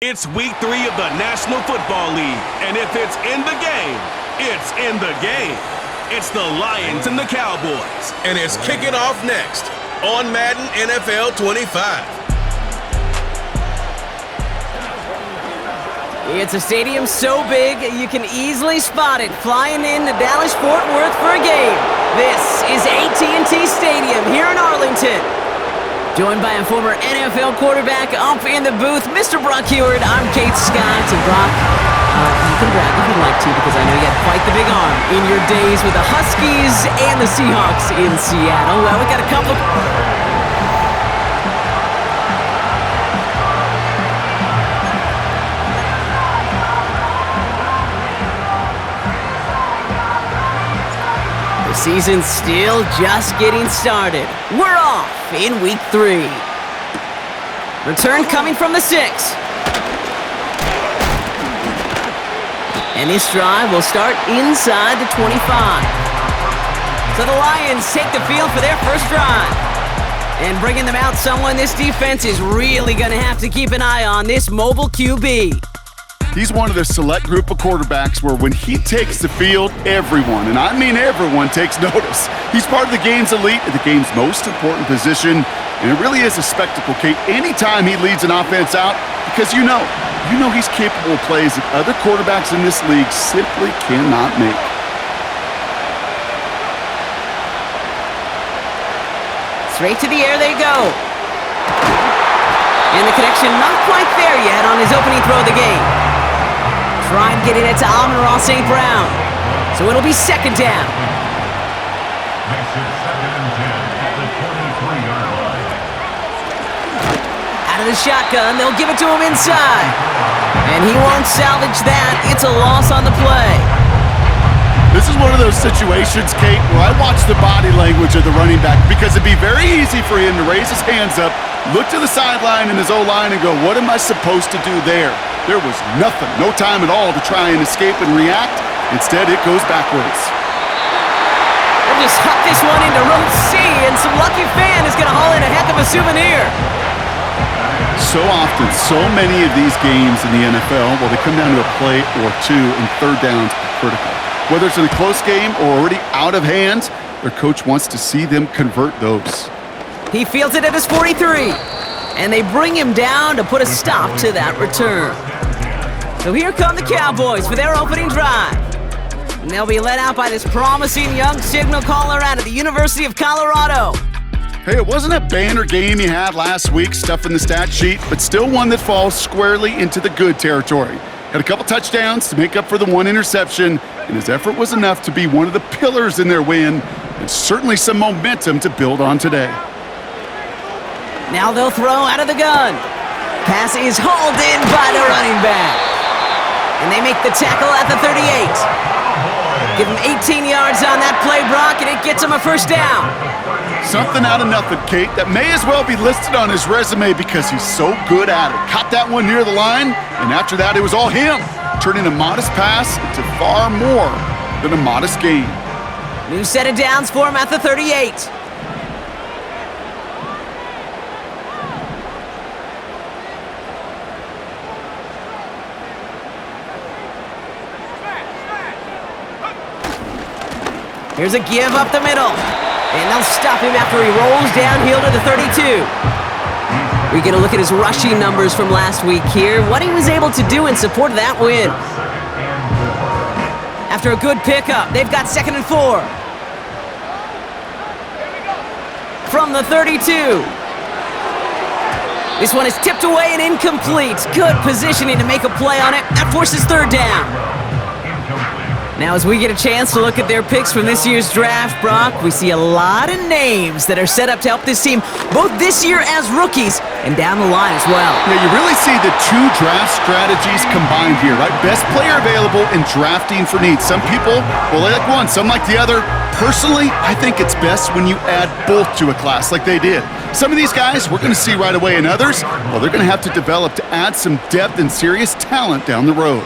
It's week 3 of the National Football League, and if it's in the game, it's in the game. It's the Lions and the Cowboys. And it's kicking off next on Madden NFL 25. It's a stadium so big you can easily spot it flying into Dallas-Fort Worth for a game. This is AT&T Stadium here in Arlington. Joined by a former NFL quarterback up in the booth, Mr. Brock Heward. I'm Kate Scott. And Brock, you can brag if you'd like to, because I know you had quite the big arm in your days with the Huskies and the Seahawks in Seattle. Well, we got a couple... The season's still just getting started. We're off in week 3. Return coming from the 6. And this drive will start inside the 25. So the Lions take the field for their first drive. And bringing them out, someone this defense is really going to have to keep an eye on, this mobile QB. He's one of the select group of quarterbacks where when he takes the field, everyone, and I mean everyone, takes notice. He's part of the game's elite at the game's most important position, and it really is a spectacle, Kate, anytime he leads an offense out, because you know he's capable of plays that other quarterbacks in this league simply cannot make. Straight to the air they go. And the connection not quite there yet on his opening throw of the game. Try and get it to Amon-Ra St. Brown. So it'll be second down. Makes it 2nd and 10 at the 23-yard line. Out of the shotgun, they'll give it to him inside. And he won't salvage that. It's a loss on the play. This is one of those situations, Kate, where I watch the body language of the running back, because it'd be very easy for him to raise his hands up, look to the sideline in his O-line and go, what am I supposed to do there? There was nothing, no time at all to try and escape and react. Instead, it goes backwards. They'll just huck this one into row C, and some lucky fan is going to haul in a heck of a souvenir. So often, so many of these games in the NFL, well, they come down to a play or two, and third downs are critical. Whether it's in a close game or already out of hand, their coach wants to see them convert those. He fields it at his 43. And they bring him down to put a stop to that return. So here come the Cowboys for their opening drive. And they'll be led out by this promising young signal caller out of the University of Colorado. Hey, it wasn't a banner game you had last week, stuff in the stat sheet, but still one that falls squarely into the good territory. Had a couple touchdowns to make up for the one interception, and his effort was enough to be one of the pillars in their win, and certainly some momentum to build on today. Now they'll throw out of the gun. Pass is hauled in by the running back. And they make the tackle at the 38. Give him 18 yards on that play, Brock, and it gets him a first down. Something out of nothing, Kate, that may as well be listed on his resume because he's so good at it. Caught that one near the line, and after that it was all him, turning a modest pass into far more than a modest gain. New set of downs for him at the 38. Here's a give up the middle. And they'll stop him after he rolls downhill to the 32. We get a look at his rushing numbers from last week here. What he was able to do in support of that win. After a good pickup, they've got 2nd and 4. From the 32. This one is tipped away and incomplete. Good positioning to make a play on it. That forces third down. Now, as we get a chance to look at their picks from this year's draft, Brock, we see a lot of names that are set up to help this team, both this year as rookies and down the line as well. Yeah, you really see the two draft strategies combined here, right? Best player available and drafting for needs. Some people, well, they like one, some like the other. Personally, I think it's best when you add both to a class like they did. Some of these guys we're going to see right away, and others, well, they're going to have to develop to add some depth and serious talent down the road.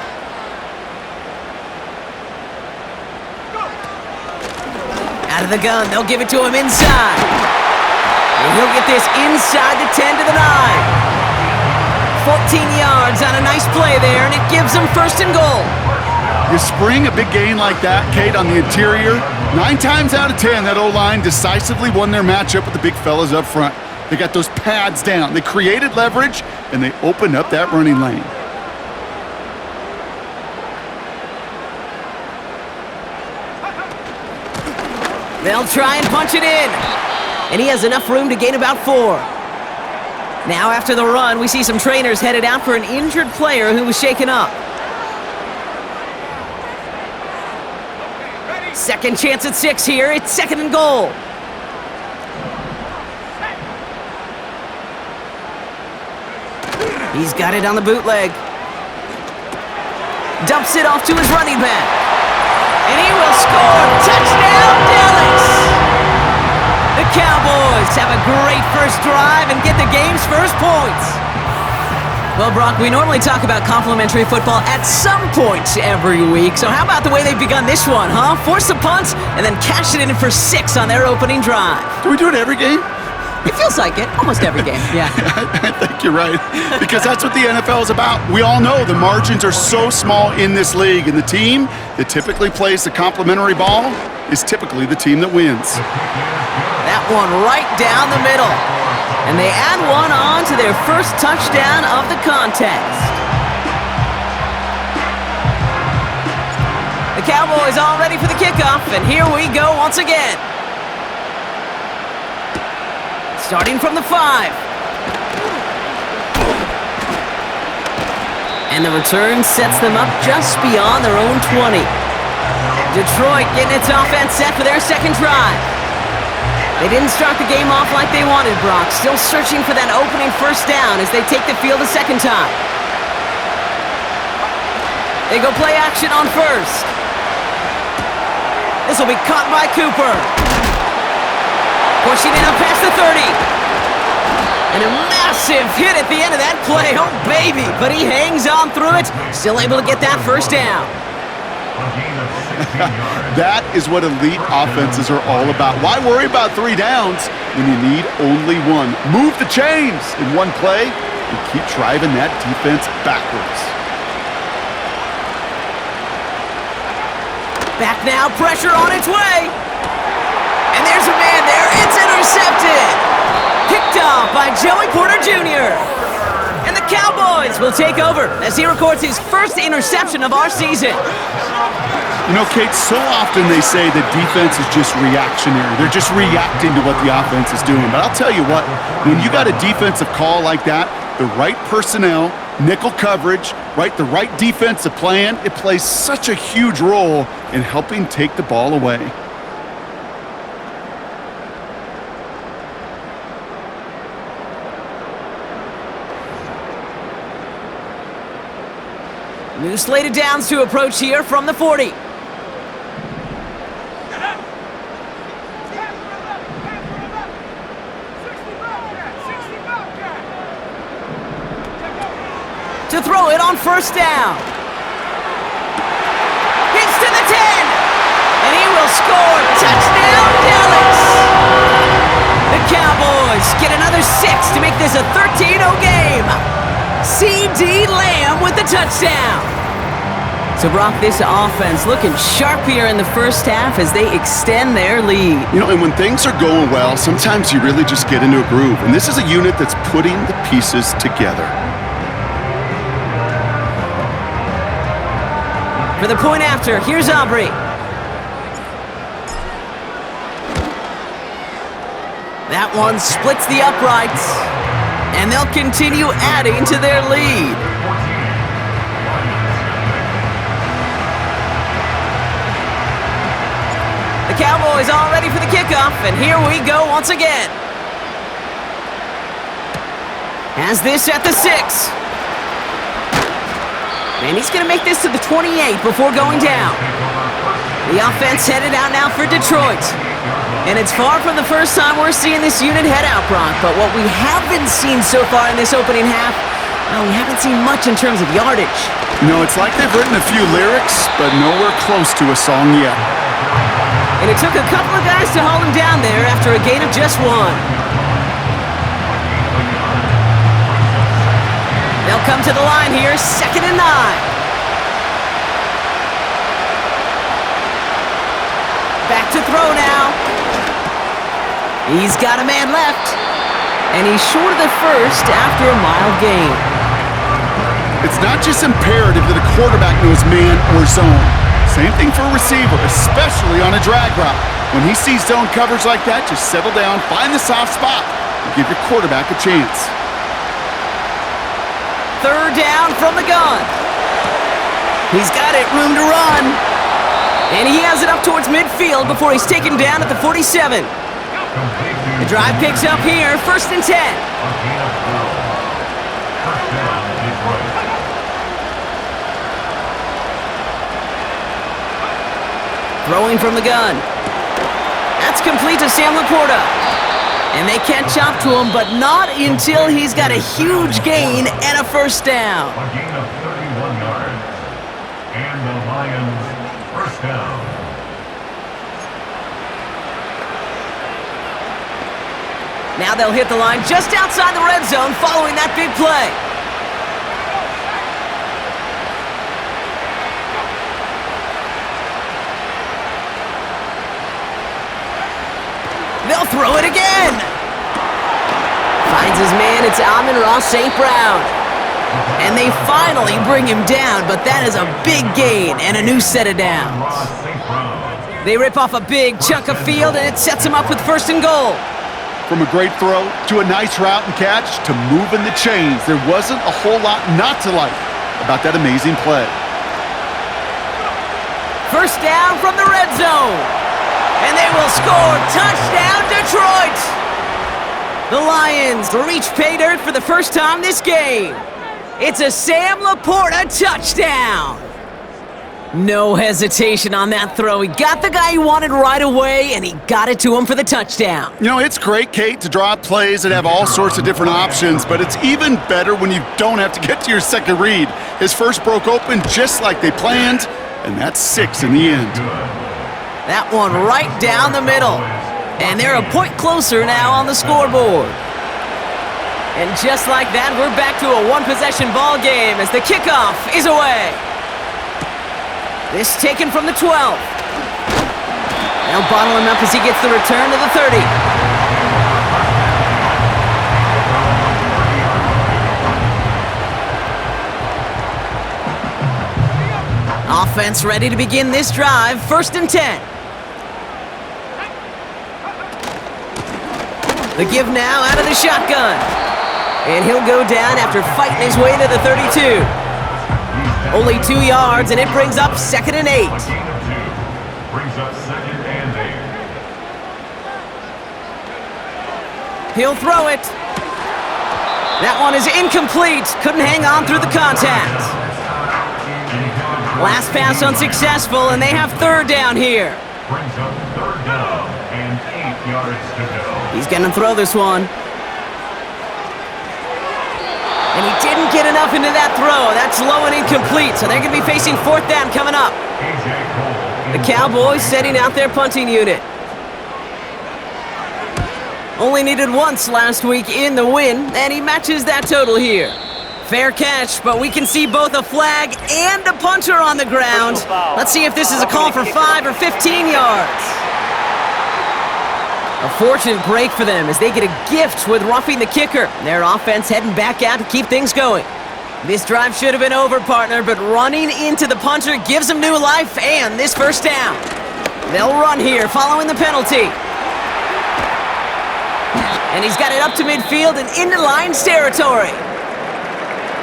Out of the gun, they'll give it to him inside. And he'll get this inside the 10 to the 9. 14 yards on a nice play there, and it gives them first and goal. You spring a big gain like that, Kate, on the interior. 9 times out of 10, that O-line decisively won their matchup with the big fellas up front. They got those pads down. They created leverage, and they opened up that running lane. They'll try and punch it in. And he has enough room to gain about 4. Now after the run, we see some trainers headed out for an injured player who was shaken up. Second chance at 6 here. It's second and goal. He's got it on the bootleg. Dumps it off to his running back. And he will score. Touchdown, Dallas! The Cowboys have a great first drive and get the game's first points. Well, Brock, we normally talk about complimentary football at some point every week. So how about the way they've begun this one, huh? Force the punt and then cash it in for 6 on their opening drive. Do we do it every game? It feels like it. Almost every game, yeah. I think you're right. Because that's what the NFL is about. We all know the margins are so small in this league, and the team that typically plays the complimentary ball is typically the team that wins. That one right down the middle. And they add one on to their first touchdown of the contest. The Cowboys all ready for the kickoff, and here we go once again. Starting from the 5. And the return sets them up just beyond their own 20. Detroit getting its offense set for their second drive. They didn't start the game off like they wanted, Brock. Still searching for that opening first down as they take the field a second time. They go play action on first. This will be caught by Cooper. Pushing it up past the 30. And a massive hit at the end of that play. Oh, baby. But he hangs on through it. Still able to get that first down. That is what elite offenses are all about. Why worry about 3 downs when you need only 1? Move the chains in one play and keep driving that defense backwards. Back now, pressure on its way. And there's a man there. It's intercepted. Picked off by Joey Porter Jr. And the Cowboys will take over as he records his first interception of our season. You know, Kate, so often they say that defense is just reactionary. They're just reacting to what the offense is doing. But I'll tell you what, when you got a defensive call like that, the right personnel, nickel coverage, the right defensive plan, it plays such a huge role in helping take the ball away. New slated downs to approach here from the 40. To throw it on first down. Gets to the 10. And he will score. Touchdown, Dallas! The Cowboys get another 6 to make this a 13-0 game. C.D. Lamb with the touchdown. So, Brock, this offense looking sharp here in the first half as they extend their lead. You know, and when things are going well, sometimes you really just get into a groove. And this is a unit that's putting the pieces together. For the point after, here's Aubrey. That one splits the uprights. And they'll continue adding to their lead. The Cowboys all ready for the kickoff, and here we go once again. Has this at the 6. And he's going to make this to the 28 before going down. The offense headed out now for Detroit. And it's far from the first time we're seeing this unit head out, Brock. But what we haven't seen so far in this opening half, well, we haven't seen much in terms of yardage. You know, it's like they've written a few lyrics, but nowhere close to a song yet. And it took a couple of guys to haul him down there after a gain of just 1. They'll They'll come to the line here, 2nd and 9. Back to throw now. He's got a man left. And he's short of the first after a mild gain. It's not just imperative that a quarterback knows man or zone. Same thing for a receiver, especially on a drag route. When he sees zone coverage like that, just settle down, find the soft spot, and give your quarterback a chance. 3rd down from the gun. He's got it, room to run. And he has it up towards midfield before he's taken down at the 47. The drive picks up here, 1st and 10. Throwing from the gun. That's complete to Sam Laporta. And they can't chop to him, but not until he's got a huge gain and a 1st down. A gain of 31 yards. And the Lions, 1st down. Now they'll hit the line just outside the red zone following that big play. They'll throw it again. Finds his man, it's Amon-Ra St. Brown. And they finally bring him down, but that is a big gain and a new set of downs. They rip off a big chunk of field, and it sets him up with 1st and goal. From a great throw to a nice route and catch to moving the chains, there wasn't a whole lot not to like about that amazing play. 1st down from the red zone. And they will score. Touchdown, Detroit! The Lions reach pay dirt for the first time this game. It's a Sam Laporta touchdown. No hesitation on that throw. He got the guy he wanted right away, and he got it to him for the touchdown. You know, it's great, Kate, to draw up plays that have all sorts of different options, but it's even better when you don't have to get to your second read. His first broke open just like they planned, and that's 6 in the end. That one right down the middle. And they're a point closer now on the scoreboard. And just like that, we're back to a one-possession ball game as the kickoff is away. This taken from the 12. They'll bottle him up as he gets the return to the 30. Offense ready to begin this drive, 1st and 10. The give now out of the shotgun. And he'll go down after fighting his way to the 32. Only 2 yards, and it brings up 2nd and 8. Brings up 2nd and 8. He'll throw it. That one is incomplete. Couldn't hang on through the contact. Last pass unsuccessful, and they have 3rd down here. Brings up 3rd down and 8 yards to go. He's going to throw this one. And he didn't get enough into that throw. That's low and incomplete, so they're going to be facing 4th down coming up. The Cowboys setting out their punting unit. Only needed once last week in the win, and he matches that total here. Fair catch, but we can see both a flag and a punter on the ground. Let's see if this is a call for 5 or 15 yards. A fortunate break for them as they get a gift with roughing the kicker. Their offense heading back out to keep things going. This drive should have been over, partner, but running into the punter gives them new life and this 1st down. They'll run here following the penalty. And he's got it up to midfield and into Lions territory.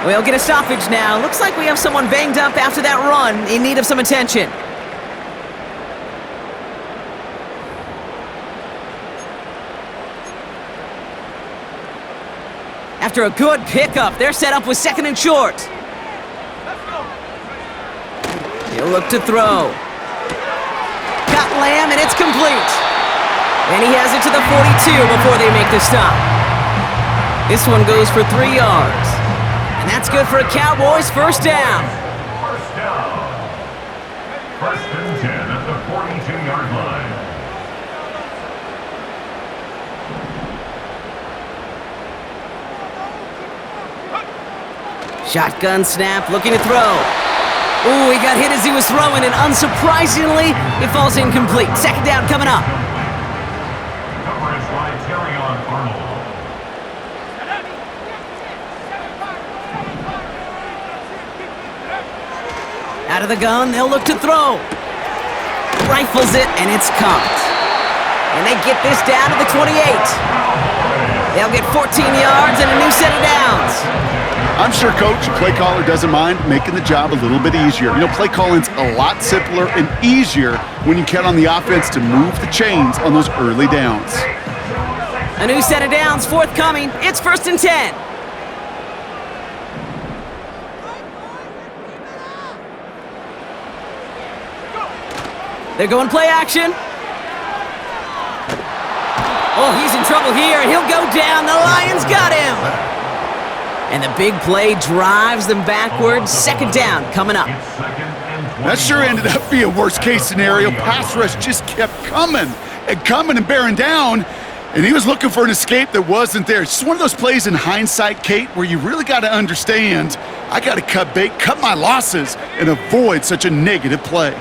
We'll get a stoppage now. Looks like we have someone banged up after that run in need of some attention. After a good pickup, they're set up with 2nd and short. He'll look to throw. Got Lamb, and it's complete. And he has it to the 42 before they make the stop. This one goes for 3 yards. And that's good for a Cowboys 1st down. 1st down. 1st and 10 at the 42-yard line. Shotgun snap, looking to throw. Ooh, he got hit as he was throwing, and unsurprisingly, it falls incomplete. Second down coming up. Coverage by Terry on Arnold. Out of the gun, they'll look to throw. Rifles it, and it's caught. And they get this down to the 28. They'll get 14 yards and a new set of downs. I'm sure Coach, play caller doesn't mind making the job a little bit easier. You know, play calling's a lot simpler and easier when you count on the offense to move the chains on those early downs. A new set of downs forthcoming. It's 1st and 10. They're going play action. Oh, he's in trouble here. He'll go down. The Lions got him. And the big play drives them backwards. Second down coming up. That sure ended up being a worst-case scenario. Pass rush just kept coming and bearing down, and he was looking for an escape that wasn't there. It's just one of those plays in hindsight, Kate, where you really got to understand, I got to cut bait, cut my losses, and avoid such a negative play.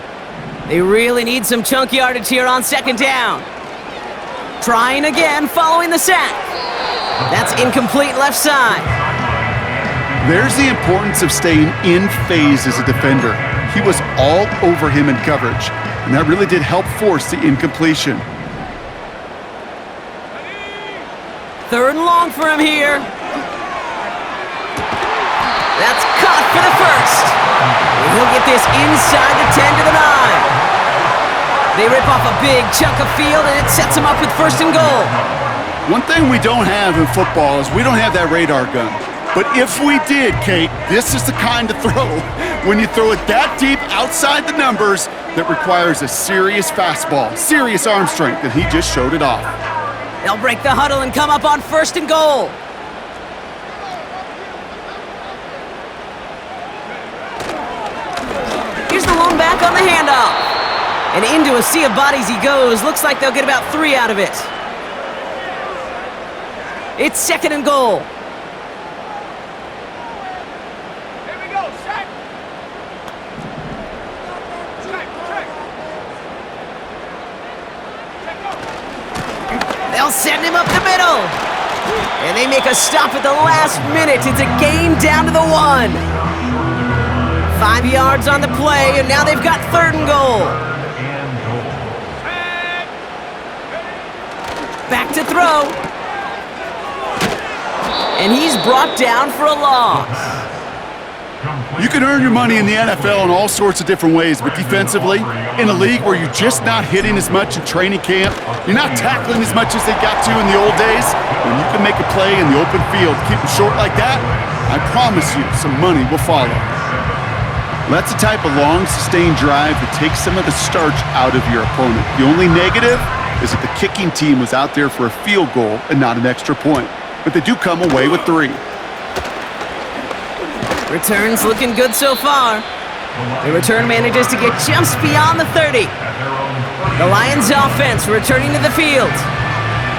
They really need some chunk yardage here on second down. Trying again following the sack. That's incomplete left side. There's the importance of staying in phase as a defender. He was all over him in coverage, and that really did help force the incompletion. Third and long for him here. That's caught for the first. And he'll get this inside the 10 to the 9. They rip off a big chunk of field, and it sets them up with 1st and goal. One thing we don't have in football is we don't have that radar gun. But if we did, Kate, this is the kind of throw, when you throw it that deep outside the numbers, that requires a serious fastball, serious arm strength, and he just showed it off. They'll break the huddle and come up on 1st and goal. Here's the lone back on the handoff. And into a sea of bodies he goes. Looks like they'll get about 3 out of it. It's 2nd and goal. Here we go, check. They'll send him up the middle. And they make a stop at the last minute. It's a gain down to the 1. 5 yards on the play, and now they've got 3rd and goal. Back to throw. And he's brought down for a loss. You can earn your money in the NFL in all sorts of different ways, but defensively, in a league where you're just not hitting as much in training camp, you're not tackling as much as they got to in the old days, when you can make a play in the open field, keep it short like that, I promise you some money will follow. That's the type of long, sustained drive that takes some of the starch out of your opponent. The only negative is that the kicking team was out there for a field goal and not an extra point. But they do come away with 3. Returns looking good so far. The return manages to get just beyond the 30. The Lions offense returning to the field.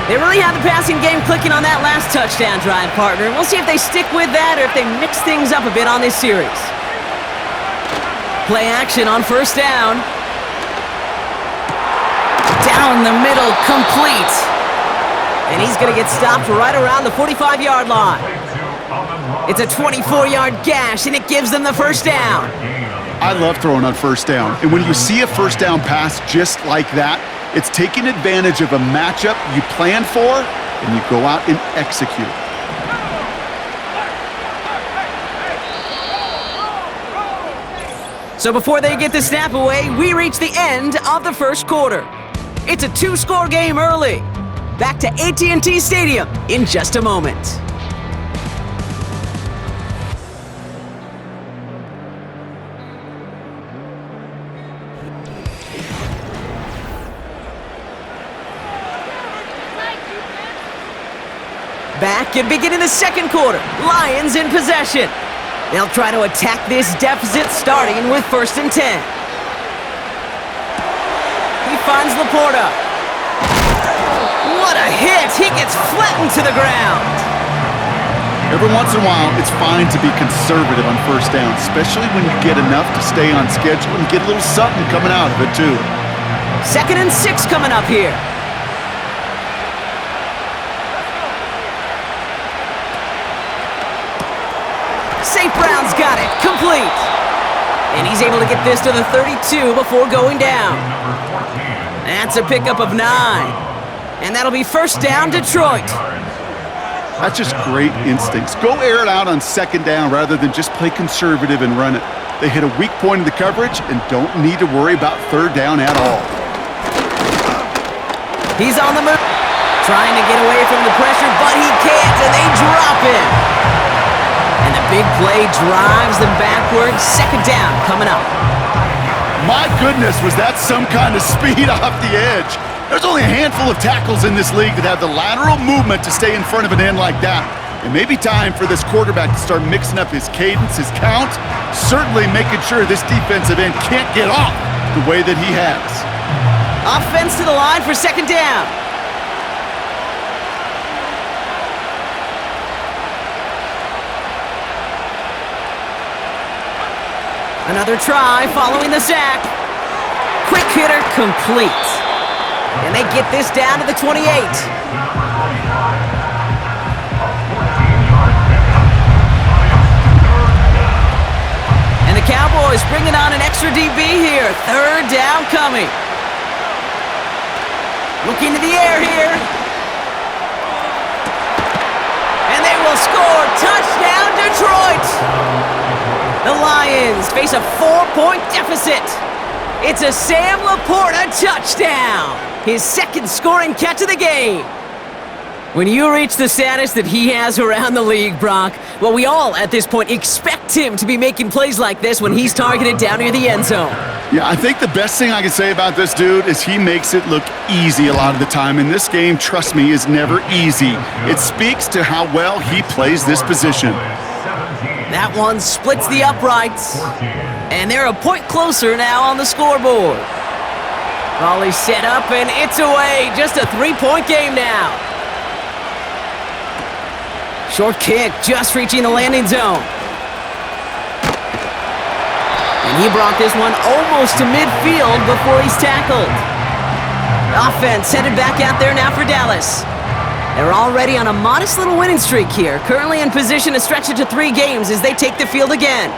They really have the passing game clicking on that last touchdown drive, partner. We'll see if they stick with that or if they mix things up a bit on this series. Play action on 1st down. Down the middle, complete. And he's going to get stopped right around the 45-yard line. It's a 24-yard gash, and it gives them the 1st down. I love throwing on 1st down. And when you see a 1st down pass just like that, it's taking advantage of a matchup you plan for, and you go out and execute. So before they get the snap away, we reach the end of the 1st quarter. It's a 2-score game early. Back to AT&T Stadium in just a moment. Back and beginning the 2nd quarter. Lions in possession. They'll try to attack this deficit starting with 1st and 10. He finds Laporta. What a hit! He gets flattened to the ground. Every once in a while, it's fine to be conservative on first down, especially when you get enough to stay on schedule and get a little something coming out of it, too. 2nd and 6 coming up here. St. Brown's got it. Complete. And he's able to get this to the 32 before going down. That's a pickup of 9. And that'll be first down, Detroit. That's just great instincts. Go air it out on 2nd down rather than just play conservative and run it. They hit a weak point in the coverage and don't need to worry about 3rd down at all. He's on the move. Trying to get away from the pressure, but he can't, and they drop him. And the big play drives them backwards. 2nd down coming up. My goodness, was that some kind of speed off the edge? There's only a handful of tackles in this league that have the lateral movement to stay in front of an end like that. It may be time for this quarterback to start mixing up his cadence, his count, certainly making sure this defensive end can't get off the way that he has. Offense to the line for 2nd down. Another try following the sack. Quick hitter complete. And they get this down to the 28. And the Cowboys bringing on an extra DB here. 3rd down coming. Looking to the air here. And they will score. Touchdown, Detroit. The Lions face a 4-point deficit. It's a Sam Laporta touchdown. His 2nd scoring catch of the game. When you reach the status that he has around the league, Brock, well, we all at this point expect him to be making plays like this when he's targeted down near the end zone. Yeah, I think the best thing I can say about this dude is he makes it look easy a lot of the time. And this game, trust me, is never easy. It speaks to how well he plays this position. That one splits the uprights. And they're a point closer now on the scoreboard. Volley set up, and it's away. Just a 3-point game now. Short kick, just reaching the landing zone. And he brought this one almost to midfield before he's tackled. Offense headed back out there now for Dallas. They're already on a modest little winning streak here, currently in position to stretch it to 3 games as they take the field again.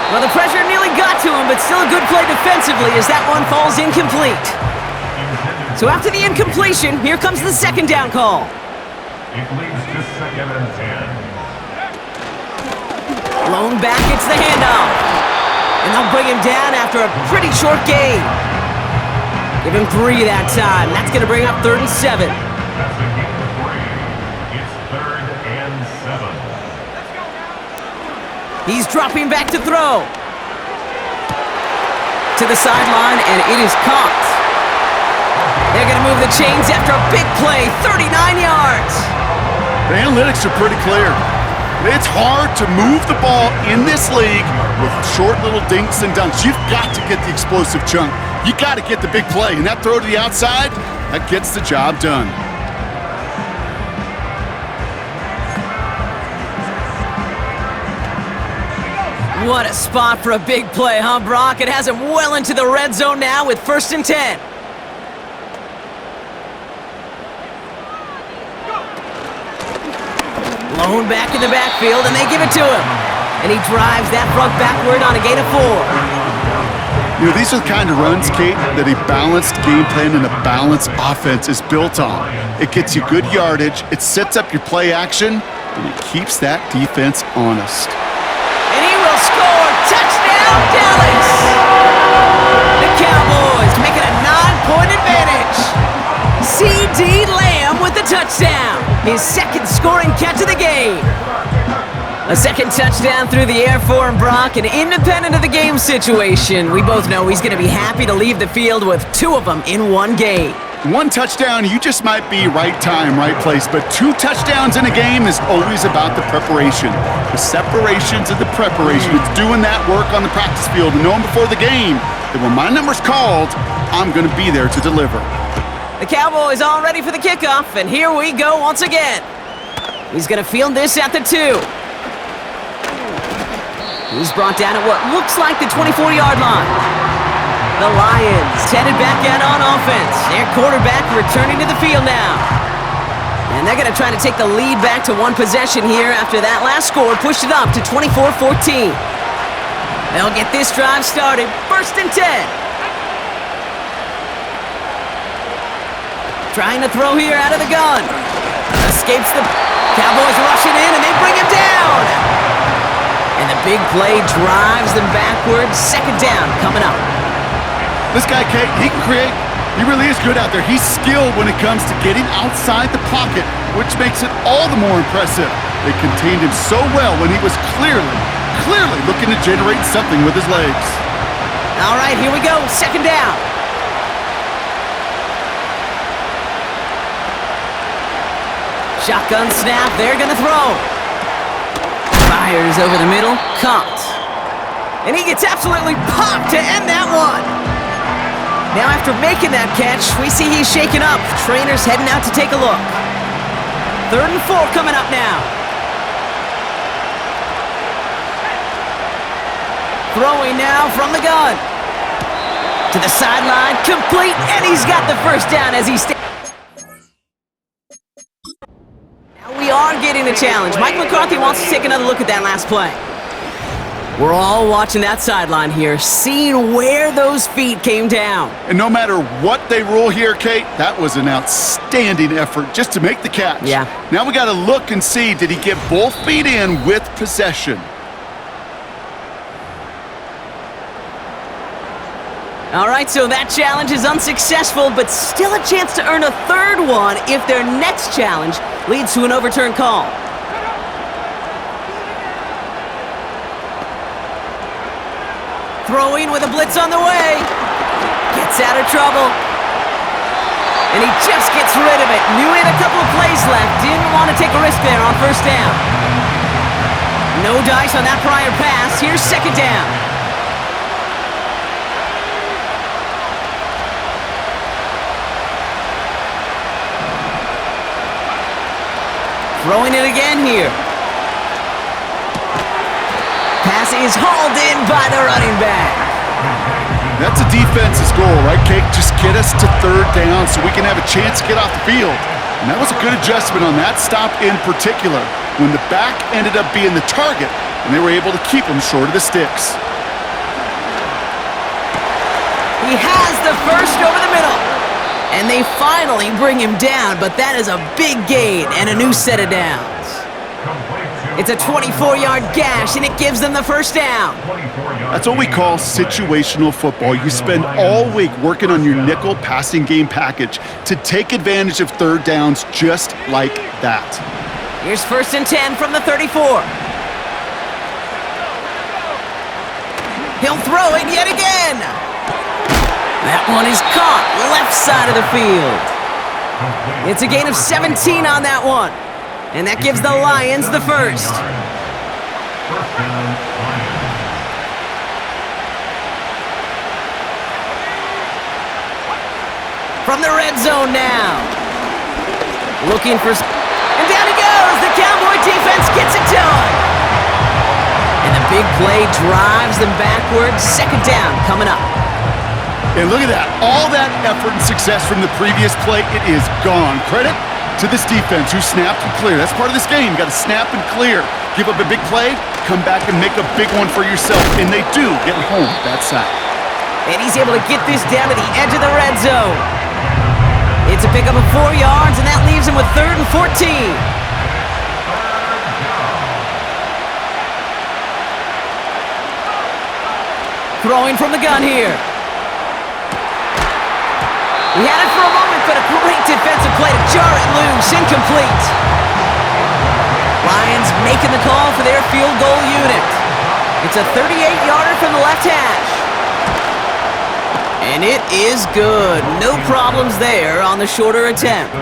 Well, the pressure nearly got to him, but still a good play defensively as that one falls incomplete. So after the incompletion, here comes the 2nd down call. It leads to 2nd and 10. Blown back, it's the handoff. And they'll bring him down after a pretty short game. Give him 3 that time. That's going to bring up 3rd and 7. That's a gain of 3. It's 3rd and 7. He's dropping back to throw. To the sideline, and it is caught. They're going to move the chains after a big play, 39 yards. The analytics are pretty clear. It's hard to move the ball in this league with short little dinks and dunks. You've got to get the explosive chunk. You got to get the big play, and that throw to the outside, that gets the job done. What a spot for a big play, huh, Brock? It has him well into the red zone now with 1st and 10. Blown back in the backfield, and they give it to him. And he drives that front backward on a gain of 4. You know, these are the kind of runs, Kate, that a balanced game plan and a balanced offense is built on. It gets you good yardage, it sets up your play action, and it keeps that defense honest. And he will score! Touchdown, Dallas! The Cowboys make it a 9-point advantage. C.D. Lamb with the touchdown. His 2nd scoring catch of the game. A 2nd touchdown through the air for him, Brock, and independent of the game situation, we both know he's going to be happy to leave the field with 2 of them in 1 game. 1 touchdown, you just might be right time, right place, but 2 touchdowns in a game is always about the preparation. The separations of the preparation. It's doing that work on the practice field and knowing before the game that when my number's called, I'm going to be there to deliver. The Cowboys all ready for the kickoff, and here we go once again. He's going to field this at the 2. He's brought down at what looks like the 24-yard line. The Lions headed back out on offense. Their quarterback returning to the field now. And they're going to try to take the lead back to one possession here after that last score pushed it up to 24-14. They'll get this drive started. 1st and 10. Trying to throw here out of the gun. Escapes the Cowboys rushing in, and they bring him down. And the big play drives them backwards. 2nd down coming up. This guy, Kate, he can create. He really is good out there. He's skilled when it comes to getting outside the pocket, which makes it all the more impressive. They contained him so well when he was clearly looking to generate something with his legs. All right, here we go. 2nd down. Shotgun snap. They're going to throw. Fires over the middle. Caught. And he gets absolutely popped to end that one. Now after making that catch, we see he's shaken up. Trainer's heading out to take a look. 3rd and 4 coming up now. Throwing now from the gun. To the sideline, complete, and he's got the 1st down as he stands. Now we are getting a challenge. Mike McCarthy wants to take another look at that last play. We're all watching that sideline here, seeing where those feet came down. And no matter what they rule here, Kate, that was an outstanding effort just to make the catch. Yeah. Now we got to look and see, did he get both feet in with possession? All right, so that challenge is unsuccessful, but still a chance to earn a 3rd one if their next challenge leads to an overturned call. Throwing with a blitz on the way. Gets out of trouble. And he just gets rid of it. Knew he had a couple of plays left. Didn't want to take a risk there on 1st down. No dice on that prior pass. Here's 2nd down. Throwing it again here. Pass is hauled in by the running back. That's a defense's goal, right, Kate? Just get us to 3rd down so we can have a chance to get off the field. And that was a good adjustment on that stop in particular, when the back ended up being the target, and they were able to keep him short of the sticks. He has the 1st over the middle. And they finally bring him down, but that is a big gain and a new set of downs. It's a 24-yard gash, and it gives them the 1st down. That's what we call situational football. You spend all week working on your nickel passing game package to take advantage of 3rd downs just like that. Here's 1st and 10 from the 34. He'll throw it yet again. That one is caught, left side of the field. It's a gain of 17 on that one. And that gives the Lions the 1st. From the red zone now. Looking for... And down he goes! The Cowboy defense gets it done! And the big play drives them backwards. 2nd down coming up. And look at that. All that effort and success from the previous play, it is gone. Credit to this defense who snapped and cleared. That's part of this game. You got to snap and clear. Give up a big play, come back and make a big one for yourself. And they do get home that side. And he's able to get this down to the edge of the red zone. It's a pickup of 4 yards, and that leaves him with 3rd and 14. Throwing from the gun here. He had it for a moment, but a great defensive play to jar it loose. Incomplete. Lions making the call for their field goal unit. It's a 38-yarder from the left hash. And it is good. No problems there on the shorter attempt.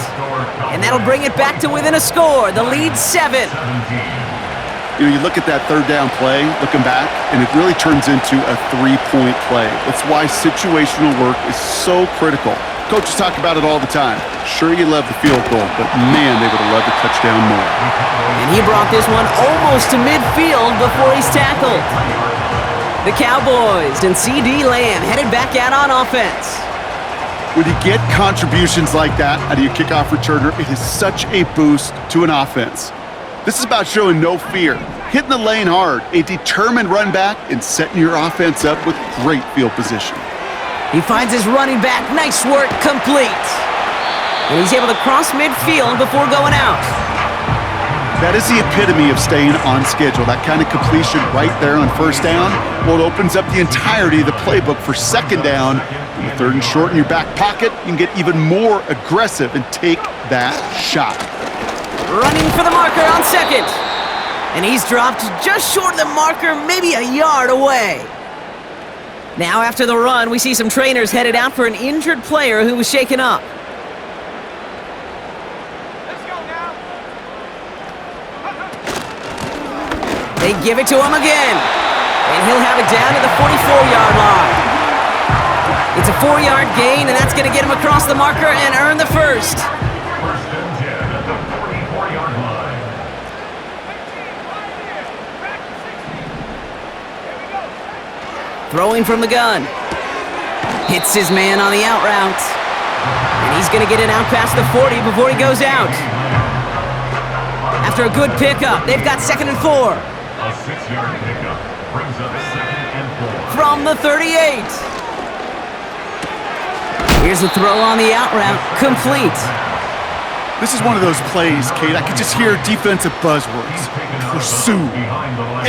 And that'll bring it back to within a score. The lead 7. You know, you look at that 3rd down play, looking back, and it really turns into a 3-point play. That's why situational work is so critical. Coaches talk about it all the time. Sure, you love the field goal, but man, they would have loved a touchdown more. And he brought this one almost to midfield before he's tackled. The Cowboys and C.D. Lamb headed back out on offense. When you get contributions like that out of your kickoff returner, it is such a boost to an offense. This is about showing no fear, hitting the lane hard, a determined run back, and setting your offense up with great field position. He finds his running back. Nice work, complete. And he's able to cross midfield before going out. That is the epitome of staying on schedule. That kind of completion right there on first down, well, it opens up the entirety of the playbook for second down. And with third and short in your back pocket, you can get even more aggressive and take that shot. Running for the marker on second. And he's dropped just short of the marker, maybe a yard away. Now after the run, we see some trainers headed out for an injured player who was shaken up. Let's go now. They give it to him again. And he'll have it down to the 44-yard line. It's a 4-yard gain, and that's going to get him across the marker and earn the first. First and 10 at the 44-yard line. Back to 60. Here we go. Throwing from the gun. Hits his man on the out route. And he's going to get it out past the 40 before he goes out. After a good pickup, they've got 2nd and 4. A 6-yard pickup brings up 2nd and 4. From the 38. Here's a throw on the out route, complete. This is one of those plays, Kate, I could just hear defensive buzzwords. Pursue,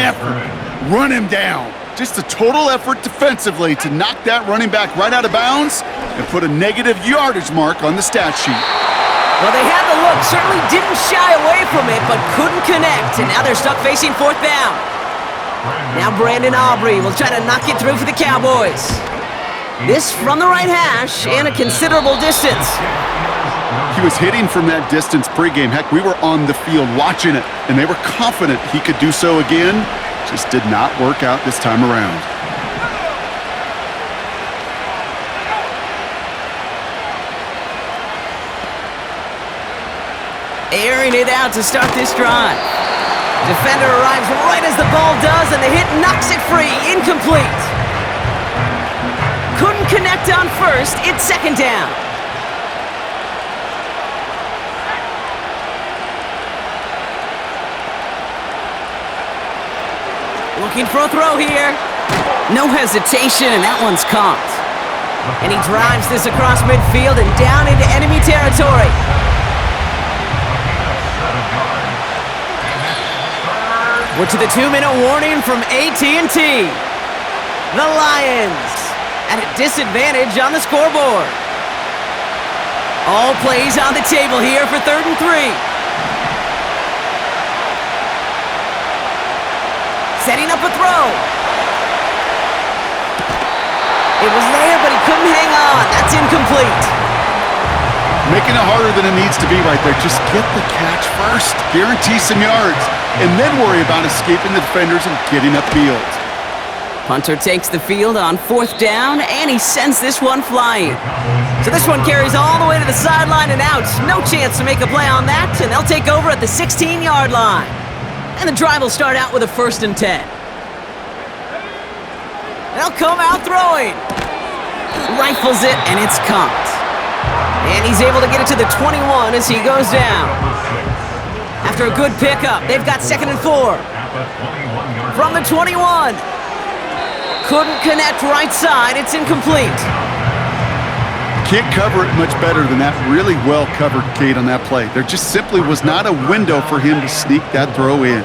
effort, run him down. Just a total effort defensively to knock that running back right out of bounds and put a negative yardage mark on the stat sheet. Well, they had the look, certainly didn't shy away from it, but couldn't connect, and now they're stuck facing 4th down. Now Brandon Aubrey will try to knock it through for the Cowboys. This from the right hash and a considerable distance. He was hitting from that distance pregame. Heck, we were on the field watching it, and they were confident he could do so again. Just did not work out this time around. Airing it out to start this drive. Defender arrives right as the ball does, and the hit knocks it free. Incomplete. Couldn't connect on first. It's 2nd down. Looking for a throw here. No hesitation, and that one's caught. And he drives this across midfield and down into enemy territory. We're to the 2-minute warning from AT&T. The Lions at a disadvantage on the scoreboard. All plays on the table here for 3rd and 3. Setting up a throw. It was there, but he couldn't hang on. That's incomplete. Making it harder than it needs to be right there. Just get the catch first. Guarantee some yards. And then worry about escaping the defenders and getting upfield. Punter takes the field on 4th down, and he sends this one flying. So this one carries all the way to the sideline and out. No chance to make a play on that, and they'll take over at the 16-yard line. And the drive will start out with a 1st and 10. They'll come out throwing. Rifles it, and it's caught. And he's able to get it to the 21 as he goes down. After a good pickup, they've got 2nd and 4. From the 21. Couldn't connect right side. It's incomplete. Can't cover it much better than that. Really well covered, Kate, on that play. There just simply was not a window for him to sneak that throw in.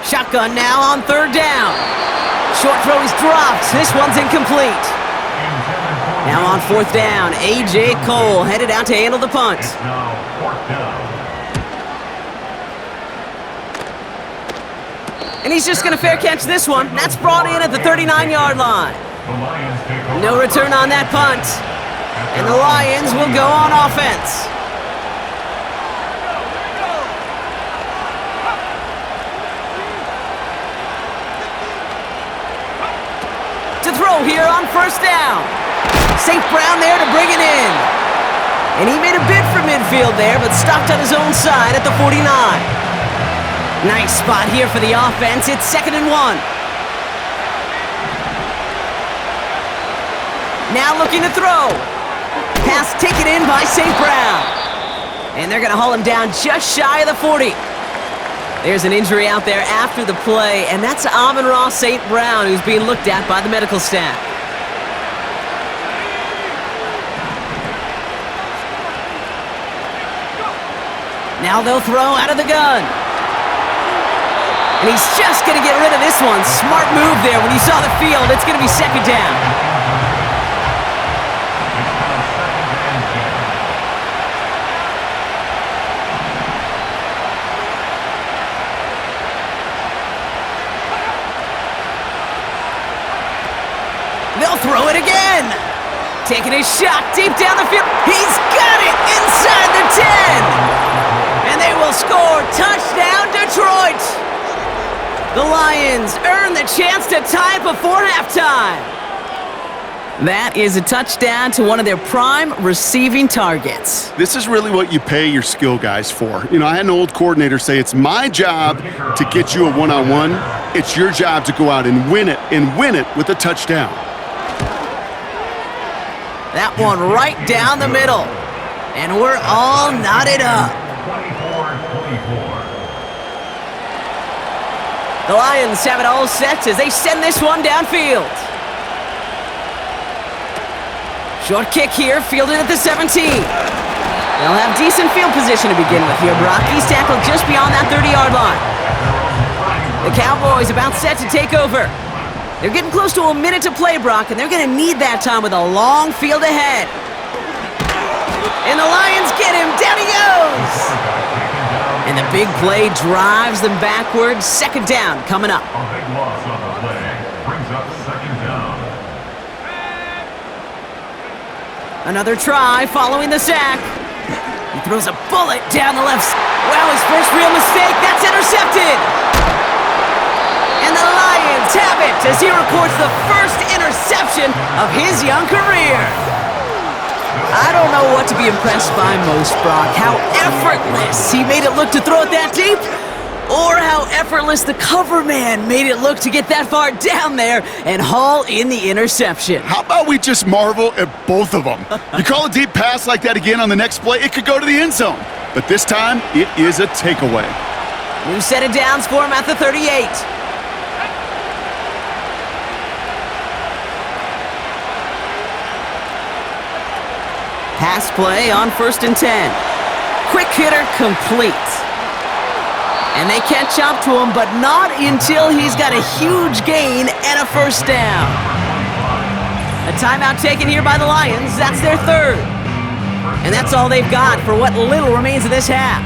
Shotgun now on 3rd down. Short throw is dropped. This one's incomplete. Now on 4th down, A.J. Cole headed out to handle the punt. Now 4th down. And he's just going to fair catch this one. That's brought in at the 39-yard line. The Lions take over. No return on that punt. And the Lions will go on offense. throw here on first down. St. Brown there to bring it in. And he made a bid for midfield there, but stopped on his own side at the 49. Nice spot here for the offense. It's 2nd and 1. Now looking to throw. Pass taken in by St. Brown. And they're going to haul him down just shy of the 40. There's an injury out there after the play, and that's Amon-Ra St. Brown, who's being looked at by the medical staff. Now they'll throw out of the gun. And he's just going to get rid of this one. Smart move there when he saw the field. It's going to be 2nd down. They'll throw it again. Taking a shot deep down the field. He's got it inside the 10. And they will score. Touchdown, Detroit. The Lions earn the chance to tie it before halftime. That is a touchdown to one of their prime receiving targets. This is really what you pay your skill guys for. You know, I had an old coordinator say, it's my job to get you a one-on-one. It's your job to go out and win it with a touchdown. That one right down the middle. And we're all knotted up. 24-24. The Lions have it all set as they send this one downfield. Short kick here, fielded at the 17. They'll have decent field position to begin with here, Brock. He's tackled just beyond that 30-yard line. The Cowboys about set to take over. They're getting close to a minute to play, Brock, and they're going to need that time with a long field ahead. And the Lions get him. Down he goes. And the big play drives them backwards. 2nd down coming up. A big loss on the play brings up 2nd down. Another try following the sack. He throws a bullet down the left. Well, his first real mistake. That's intercepted. And the Lions have it as he records the first interception of his young career. I don't know what to be impressed by most, Brock. How effortless he made it look to throw it that deep, or how effortless the cover man made it look to get that far down there and haul in the interception. How about we just marvel at both of them? You call a deep pass like that again on the next play, it could go to the end zone. But this time, it is a takeaway. New set of downs for him at the 38. Pass play on 1st and 10. Quick hitter complete. And they catch up to him, but not until he's got a huge gain and a 1st down. A timeout taken here by the Lions. That's their 3rd. And that's all they've got for what little remains of this half.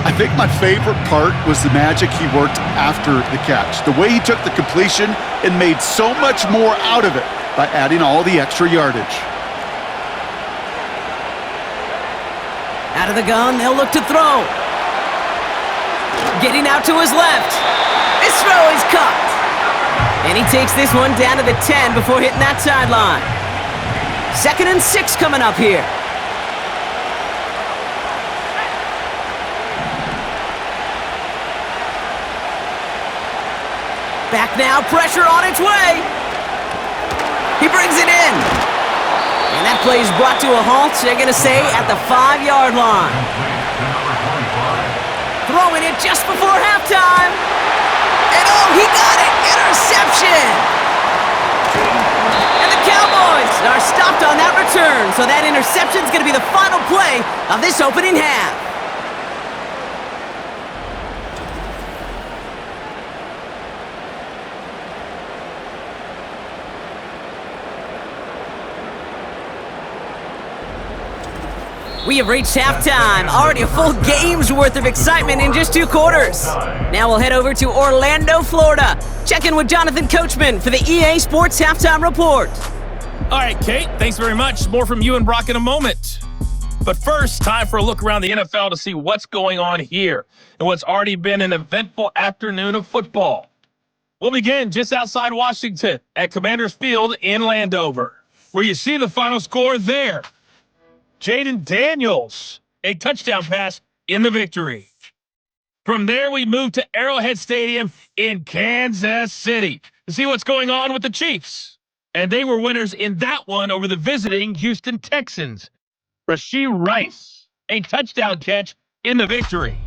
I think my favorite part was the magic he worked after the catch. The way he took the completion and made so much more out of it by adding all the extra yardage. Out of the gun, they'll look to throw. Getting out to his left. This throw is caught. And he takes this one down to the 10 before hitting that sideline. 2nd and 6 coming up here. Back now, pressure on its way. He brings it in. And that play is brought to a halt, they're going to say, at the 5-yard line. Throwing it just before halftime. And oh, he got it! Interception! And the Cowboys are stopped on that return, so that interception is going to be the final play of this opening half. We have reached halftime. Already a full game's worth of excitement in just 2 quarters. Now we'll head over to Orlando, Florida. Check in with Jonathan Coachman for the EA Sports Halftime Report. All right, Kate, thanks very much. More from you and Brock in a moment. But first, time for a look around the NFL to see what's going on here and what's already been an eventful afternoon of football. We'll begin just outside Washington at Commanders Field in Landover, where you see the final score there. Jaden Daniels, a touchdown pass in the victory. From there, we move to Arrowhead Stadium in Kansas City to see what's going on with the Chiefs. And they were winners in that one over the visiting Houston Texans. Rashee Rice, a touchdown catch in the victory.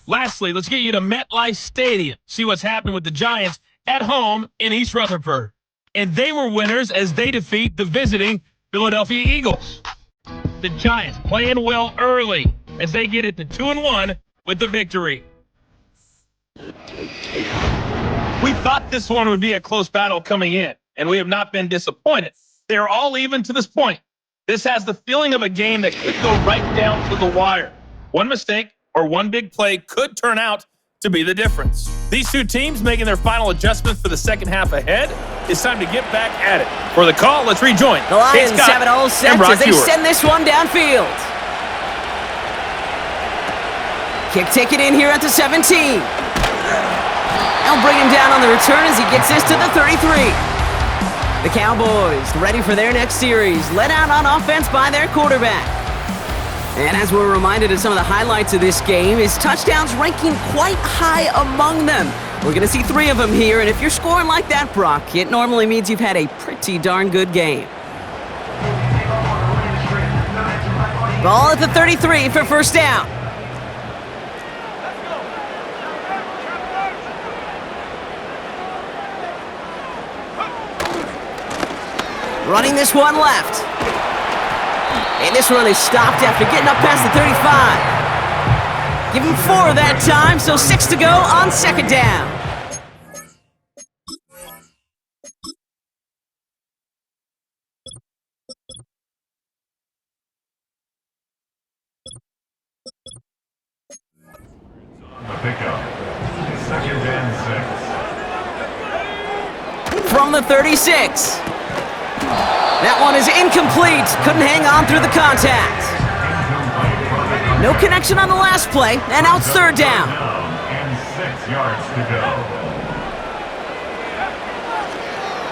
Lastly, let's get you to MetLife Stadium, see what's happening with the Giants at home in East Rutherford. And they were winners as they defeat the visiting Philadelphia Eagles. The Giants playing well early as they get it to 2-1 with the victory. We thought this one would be a close battle coming in, and we have not been disappointed. They are all even to this point. This has the feeling of a game that could go right down to the wire. One mistake or one big play could turn out to be the difference. These two teams making their final adjustments for the second half ahead. It's time to get back at it. For the call, let's rejoin The Lions have it all set as they send this one downfield. Kick taken in here at the 17. They'll bring him down on the return as he gets this to the 33. The Cowboys ready for their next series, led out on offense by their quarterback. And as we're reminded of some of the highlights of this game, his touchdowns ranking quite high among them. We're going to see 3 of them here, and if you're scoring like that, Brock, it normally means you've had a pretty darn good game. Ball at the 33 for first down. Running this one left. And this one is stopped after getting up past the 35. Give him 4 that time, so 6 to go on second down. The pickup. Second and 6. From the 36. That one is incomplete. Couldn't hang on through the contact. No connection on the last play, and now it's third down. And 6 yards to go.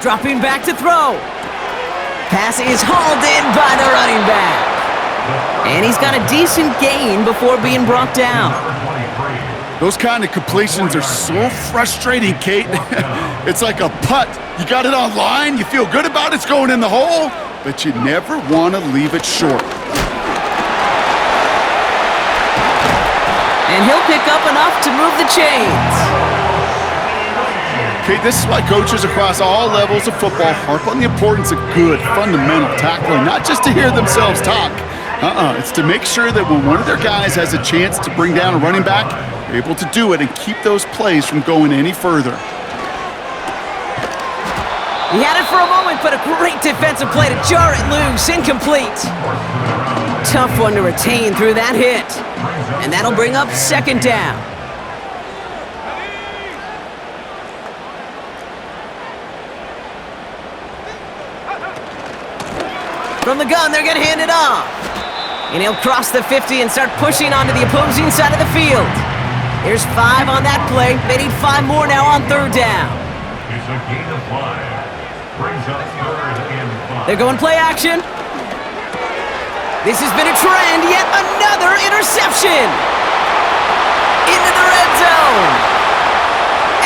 Dropping back to throw. Pass is hauled in by the running back. And he's got a decent gain before being brought down. Those kind of completions are so frustrating, Kate. It's like a putt. You got it on line, you feel good about it's going in the hole, but you never want to leave it short. And he'll pick up enough to move the chains. Kate, this is why coaches across all levels of football harp on the importance of good, fundamental tackling, not just to hear themselves talk. It's to make sure that when one of their guys has a chance to bring down a running back, they're able to do it and keep those plays from going any further. He had it for a moment, but a great defensive play to jar it loose. Incomplete. Tough one to retain through that hit. And that'll bring up second down. From the gun, they're going to hand it off. And he'll cross the 50 and start pushing onto the opposing side of the field. There's 5 on that play. They need 5 more now on third down. It's a gain of 5. Brings up third and 5. They're going play action. This has been a trend. Yet another interception. Into the red zone.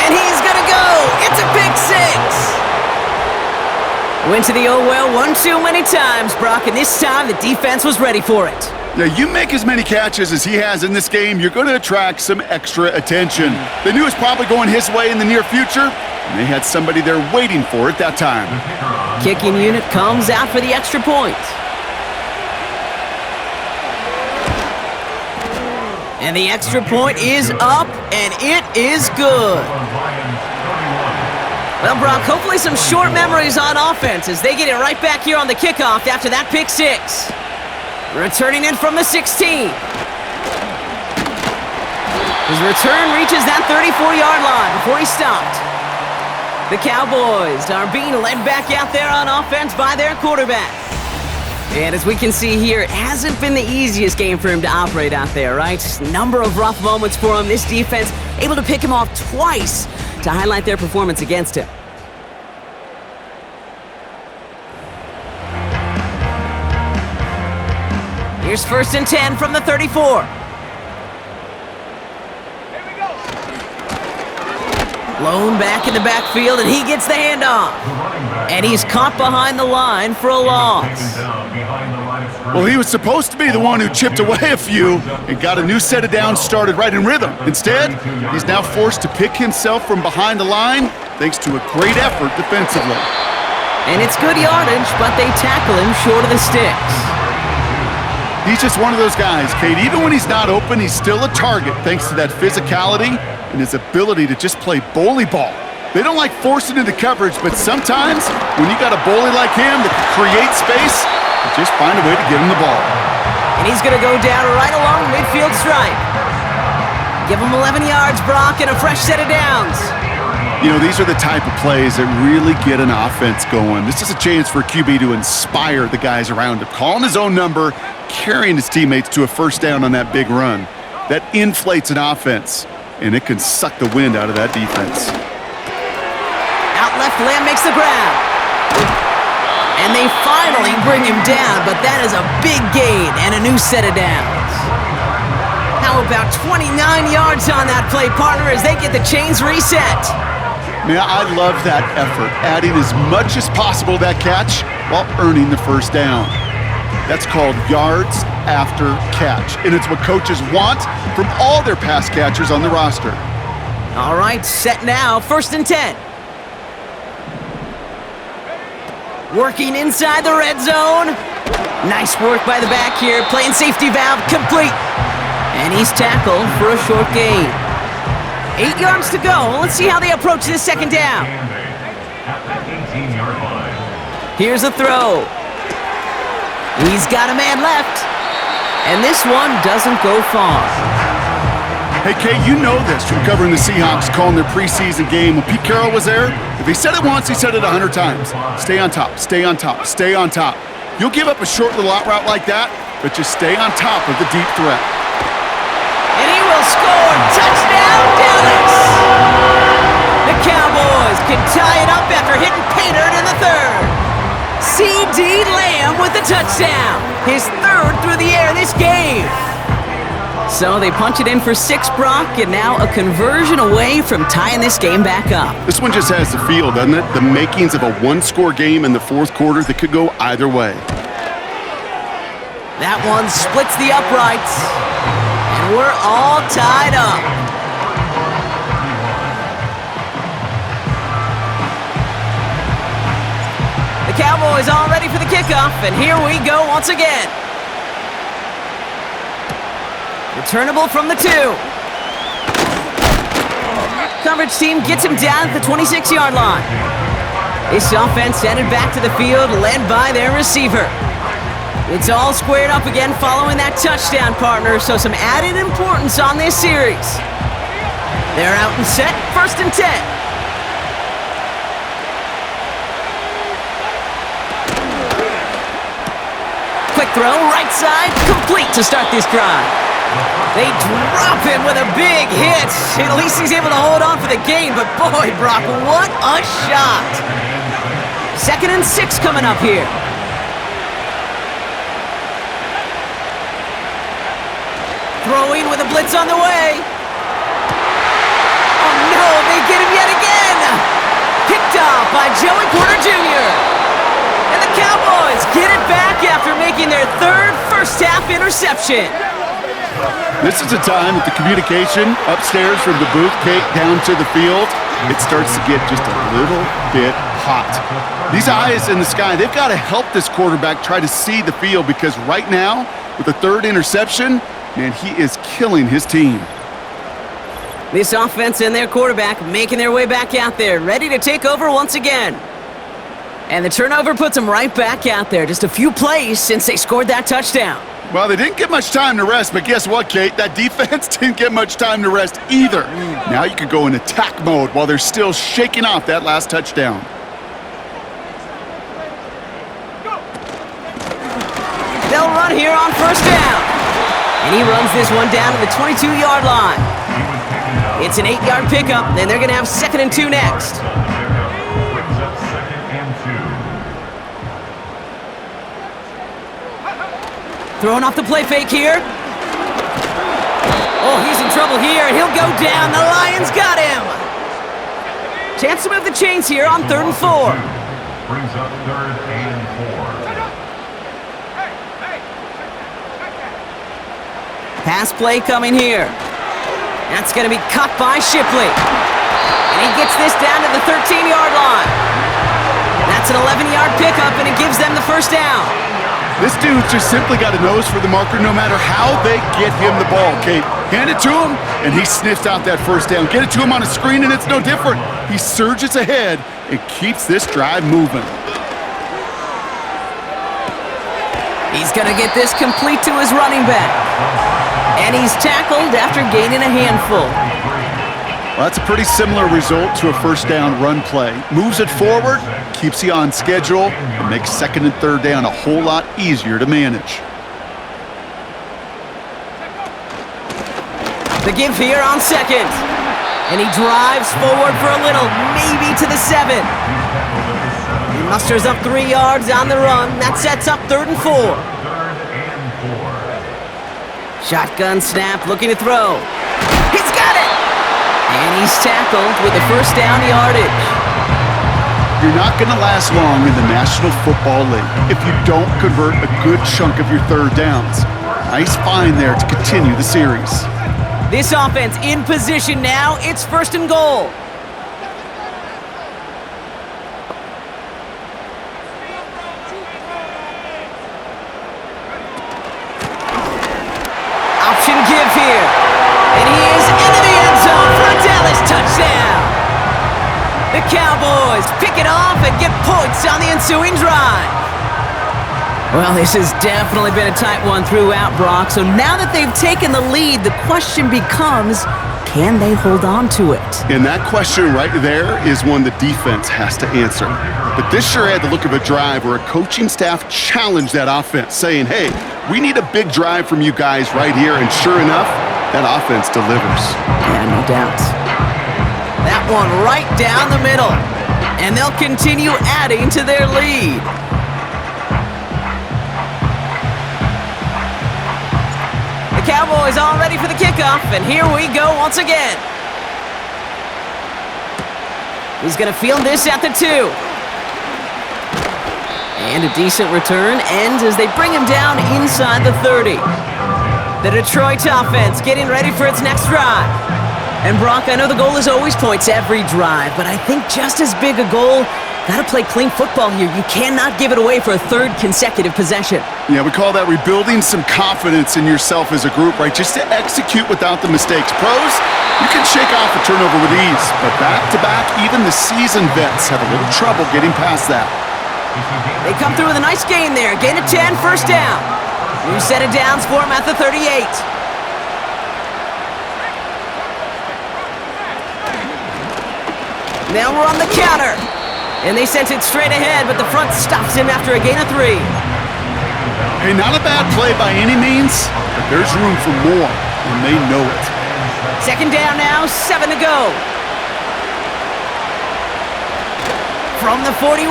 And he's going to go. It's a pick 6. Went to the oh-well one too many times, Brock, and this time the defense was ready for it. Now, you make as many catches as he has in this game, you're going to attract some extra attention. They knew it was probably going his way in the near future, and they had somebody there waiting for it that time. Kicking unit comes out for the extra point. And the extra point is up, and it is good. Well, Brock, hopefully some short memories on offense as they get it right back here on the kickoff after that pick 6. Returning in from the 16. His return reaches that 34-yard line before he stopped. The Cowboys are being led back out there on offense by their quarterback. And as we can see here, it hasn't been the easiest game for him to operate out there, right? Number of rough moments for him. This defense able to pick him off twice to highlight their performance against him. Here's 1st and 10 from the 34. Blown back in the backfield, and he gets the handoff. And he's caught behind the line for a loss. Well, he was supposed to be the one who chipped away a few and got a new set of downs started right in rhythm. Instead, he's now forced to pick himself from behind the line thanks to a great effort defensively. And it's good yardage, but they tackle him short of the sticks. He's just one of those guys, Kate. Even when he's not open, he's still a target thanks to that physicality and his ability to just play bully ball. They don't like forcing into coverage, but sometimes when you got a bully like him that can create space, you just find a way to get him the ball. And he's going to go down right along the midfield stripe. Give him 11 yards, Brock, and a fresh set of downs. You know, these are the type of plays that really get an offense going. This is a chance for QB to inspire the guys around him. Calling his own number, carrying his teammates to a first down on that big run. That inflates an offense, and it can suck the wind out of that defense. Out left, Lamb makes the grab. And they finally bring him down, but that is a big gain and a new set of downs. How about 29 yards on that play, partner, as they get the chains reset? Man, I love that effort, adding as much as possible to that catch while earning the first down. That's called yards after catch, and it's what coaches want from all their pass catchers on the roster. All right, set now, 1st and 10. Working inside the red zone. Nice work by the back here, playing safety valve complete. And he's tackled for a short gain. 8 yards to go. Let's see how they approach this second down. Here's a throw. He's got a man left. And this one doesn't go far. Hey, Kate, you know this from covering the Seahawks, calling their preseason game. When Pete Carroll was there, if he said it once, he said it 100 times. Stay on top, stay on top, stay on top. You'll give up a short little out route like that, but just stay on top of the deep threat. And he will score. Touchdown, Dallas! The Cowboys can tie it up after hitting Pater in the 3rd. C.D. Lamb with the touchdown. His 3rd through the air this game. So they punch it in for 6, Brock, and now a conversion away from tying this game back up. This one just has the feel, doesn't it? The makings of a one-score game in the 4th quarter that could go either way. That one splits the uprights. And we're all tied up. The Cowboys all ready for the kickoff, and here we go once again. Returnable from the 2. Coverage team gets him down at the 26-yard line. This offense headed back to the field, led by their receiver. It's all squared up again following that touchdown, partner, so some added importance on this series. They're out and set, 1st and 10. Quick throw, right side, complete to start this drive. They drop him with a big hit. At least he's able to hold on for the gain, but boy, Brock, what a shot. 2nd and 6 coming up here. Throwing with a blitz on the way. Oh no, they get him yet again. Picked off by Joey Porter Jr. And the Cowboys get it back after making their 3rd first-half interception. This is a time that the communication upstairs from the booth, Kate, down to the field, it starts to get just a little bit hot. These eyes in the sky, they've got to help this quarterback try to see the field, because right now, with the 3rd interception, man, he is killing his team. This offense and their quarterback making their way back out there, ready to take over once again. And the turnover puts them right back out there, just a few plays since they scored that touchdown. Well, they didn't get much time to rest, but guess what, Kate? That defense didn't get much time to rest either. Now you could go in attack mode while they're still shaking off that last touchdown. They'll run here on 1st down. And he runs this one down to the 22-yard line. It's an 8-yard pickup, and they're going to have 2nd and 2 next. Brings up 2nd and 2. Throwing off the play fake here. Oh, he's in trouble here, and he'll go down. The Lions got him. Chance to move the chains here on 3rd and 4. Brings up 3rd and 4. Pass play coming here. That's going to be cut by Shipley. And he gets this down to the 13-yard line. That's an 11-yard pickup, and it gives them the first down. This dude's just simply got a nose for the marker no matter how they get him the ball, Kate. Hand it to him, and he sniffs out that first down. Get it to him on a screen, and it's no different. He surges ahead and keeps this drive moving. He's going to get this complete to his running back. And he's tackled after gaining a handful. Well, that's a pretty similar result to a first down run play. Moves it forward, keeps you on schedule, and makes 2nd and 3rd down a whole lot easier to manage. The give here on 2nd. And he drives forward for a little, maybe to the 7. He musters up 3 yards on the run. That sets up 3rd and 4. Shotgun snap, looking to throw. He's got it! And he's tackled with the first down yardage. You're not going to last long in the National Football League if you don't convert a good chunk of your 3rd downs. Nice find there to continue the series. This offense in position now. It's 1st and goal. Option give here. And he is into the end zone for a Dallas touchdown. The Cowboys pick it off and get points on the ensuing drive. Well, this has definitely been a tight one throughout, Brock. So now that they've taken the lead, the question becomes, can they hold on to it? And that question right there is one the defense has to answer. But this sure had the look of a drive where a coaching staff challenged that offense, saying, hey, we need a big drive from you guys right here. And sure enough, that offense delivers. Yeah, no doubt. That one right down the middle. And they'll continue adding to their lead. The Cowboys all ready for the kickoff, and here we go once again. He's going to field this at the 2. And a decent return ends as they bring him down inside the 30. The Detroit offense getting ready for its next drive. And Brock, I know the goal is always points every drive, but I think just as big a goal, gotta play clean football here. You cannot give it away for a 3rd consecutive possession. Yeah, we call that rebuilding some confidence in yourself as a group, right? Just to execute without the mistakes. Pros, you can shake off a turnover with ease, but back-to-back, even the seasoned vets have a little trouble getting past that. They come through with a nice gain there. Gain of 10, first down. New set of downs for him at the 38. Now we're on the counter. And they sent it straight ahead, but the front stops him after a gain of 3. Hey, not a bad play by any means, but there's room for more, and they know it. 2nd down now, 7 to go. From the 41.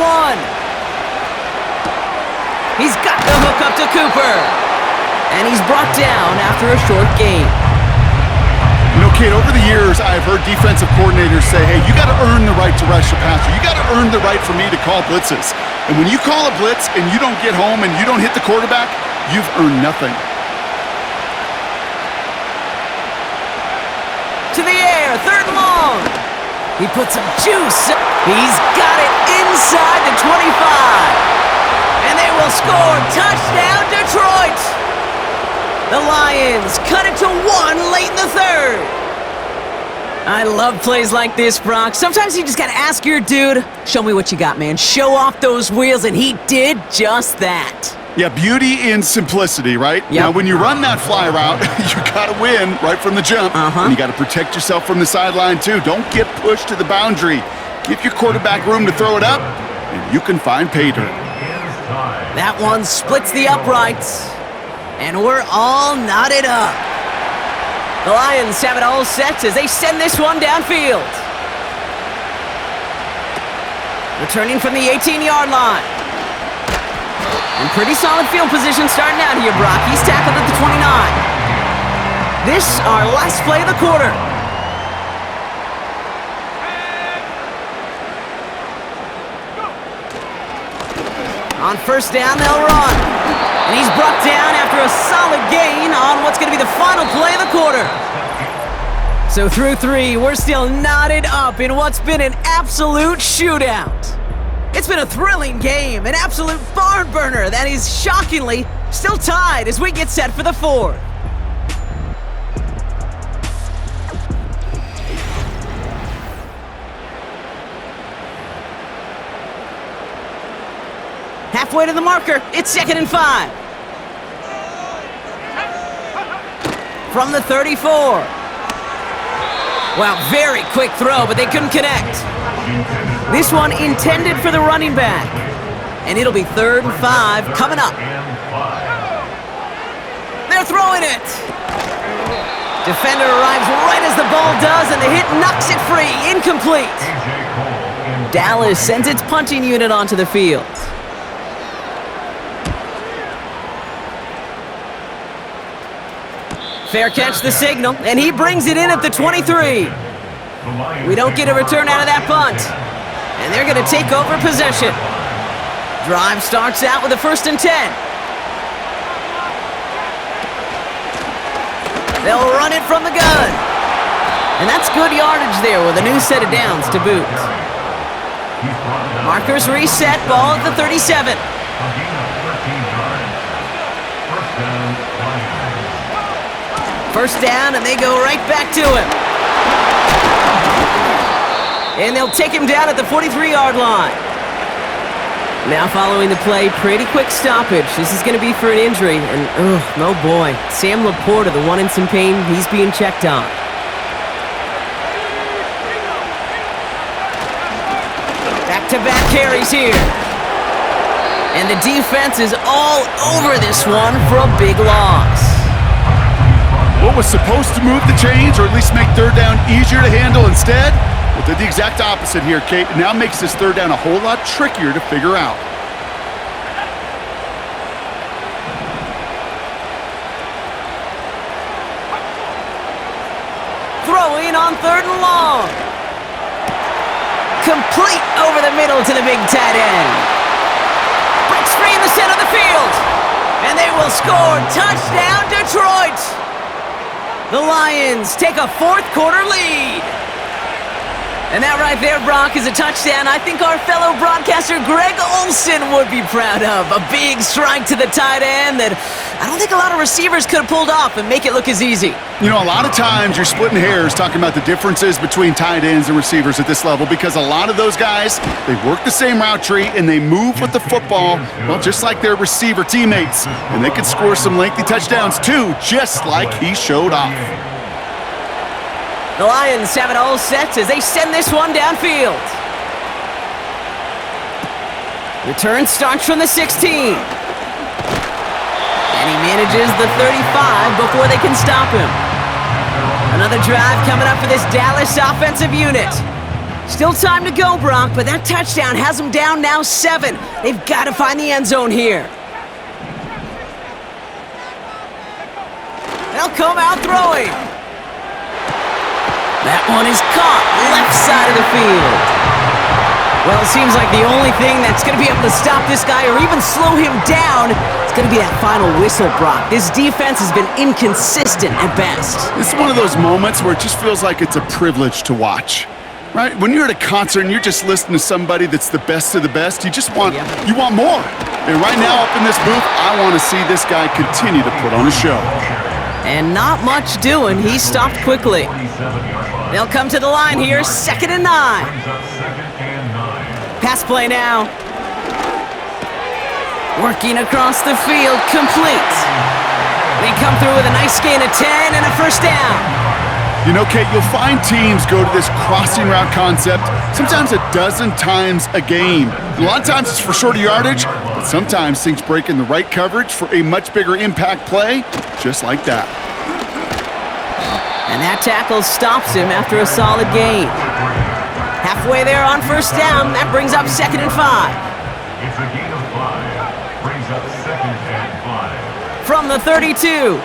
He's got the hook up to Cooper. And he's brought down after a short gain. You know, Kate, over the years, I've heard defensive coordinators say, hey, you got to earn the right to rush your passer. You got to earn the right for me to call blitzes. And when you call a blitz and you don't get home and you don't hit the quarterback, you've earned nothing. To the air, 3rd and long. He puts some juice. He's got it inside the 25. And they will score. Touchdown, Detroit. The Lions cut it to 1 late in the 3rd. I love plays like this, Brock. Sometimes you just got to ask your dude, show me what you got, man. Show off those wheels, and he did just that. Yeah, beauty in simplicity, right? Yep. Now, when you run that fly route, you got to win right from the jump. And you got to protect yourself from the sideline, too. Don't get pushed to the boundary. Give your quarterback room to throw it up, and you can find pay dirt. That one splits the uprights. And we're all knotted up. The Lions have it all set as they send this one downfield. Returning from the 18-yard line. In pretty solid field position starting out here, Brock. He's tackled at the 29. This, our last play of the quarter. On first down, they'll run. And he's brought down after a solid gain on what's going to be the final play of the quarter. So through 3, we're still knotted up in what's been an absolute shootout. It's been a thrilling game, an absolute barn burner that is shockingly still tied as we get set for the 4th. Halfway to the marker, it's 2nd and 5. From the 34. Wow, very quick throw, but they couldn't connect. This one intended for the running back. And it'll be 3rd and 5 coming up. They're throwing it. Defender arrives right as the ball does, and the hit knocks it free. Incomplete. Dallas sends its punting unit onto the field. Fair catch the signal, and he brings it in at the 23. We don't get a return out of that punt. And they're going to take over possession. Drive starts out with a 1st and 10. They'll run it from the gun. And that's good yardage there with a new set of downs to boot. Markers reset, ball at the 37. First down, and they go right back to him. And they'll take him down at the 43-yard line. Now following the play, pretty quick stoppage. This is going to be for an injury, and oh boy. Sam Laporta, the one in some pain, he's being checked on. Back-to-back carries here. And the defense is all over this one for a big loss. What was supposed to move the chains, or at least make 3rd down easier to handle instead? Well, did the exact opposite here, Kate. It now makes this 3rd down a whole lot trickier to figure out. Throwing on 3rd and long. Complete over the middle to the big tight end. Breaks free in the center of the field. And they will score. Touchdown, Detroit! The Lions take a 4th quarter lead. And that right there, Brock, is a touchdown I think our fellow broadcaster Greg Olsen would be proud of. A big strike to the tight end that I don't think a lot of receivers could have pulled off and make it look as easy. You know, a lot of times you're splitting hairs talking about the differences between tight ends and receivers at this level because a lot of those guys, they work the same route tree and they move with the football, well, just like their receiver teammates. And they can score some lengthy touchdowns too, just like he showed off. The Lions have it all set as they send this one downfield. Return starts from the 16. And he manages the 35 before they can stop him. Another drive coming up for this Dallas offensive unit. Still time to go, Brock, but that touchdown has them down now 7. They've got to find the end zone here. They'll come out throwing. That one is caught, left side of the field. Well, it seems like the only thing that's going to be able to stop this guy or even slow him down is going to be that final whistle, Brock. This defense has been inconsistent at best. It's one of those moments where it just feels like it's a privilege to watch, right? When you're at a concert and you're just listening to somebody that's the best of the best, you just want, you want more. And right now up in this booth, I want to see this guy continue to put on a show. And not much doing. He stopped quickly. They'll come to the line here, 2nd and 9. Pass play now. Working across the field, complete. They come through with a nice gain of 10 and a first down. You know, Kate, you'll find teams go to this crossing route concept sometimes a dozen times a game. A lot of times it's for shorter yardage, but sometimes things break in the right coverage for a much bigger impact play, just like that. And that tackle stops him after a solid gain. Halfway there on first down, that brings up 2nd and 5. It's a gain of 5. Brings up 2nd and 5. From the 32.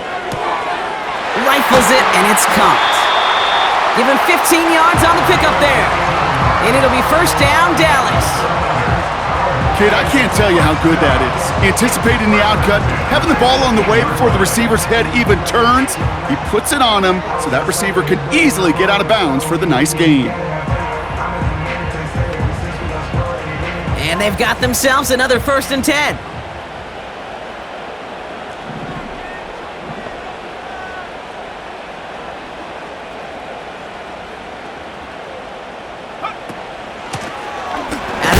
Rifles it, and it's caught. Give him 15 yards on the pickup there. And it'll be first down, Dallas. Kid, I can't tell you how good that is. Anticipating the outcut, having the ball on the way before the receiver's head even turns, he puts it on him so that receiver can easily get out of bounds for the nice gain. And they've got themselves another 1st and 10.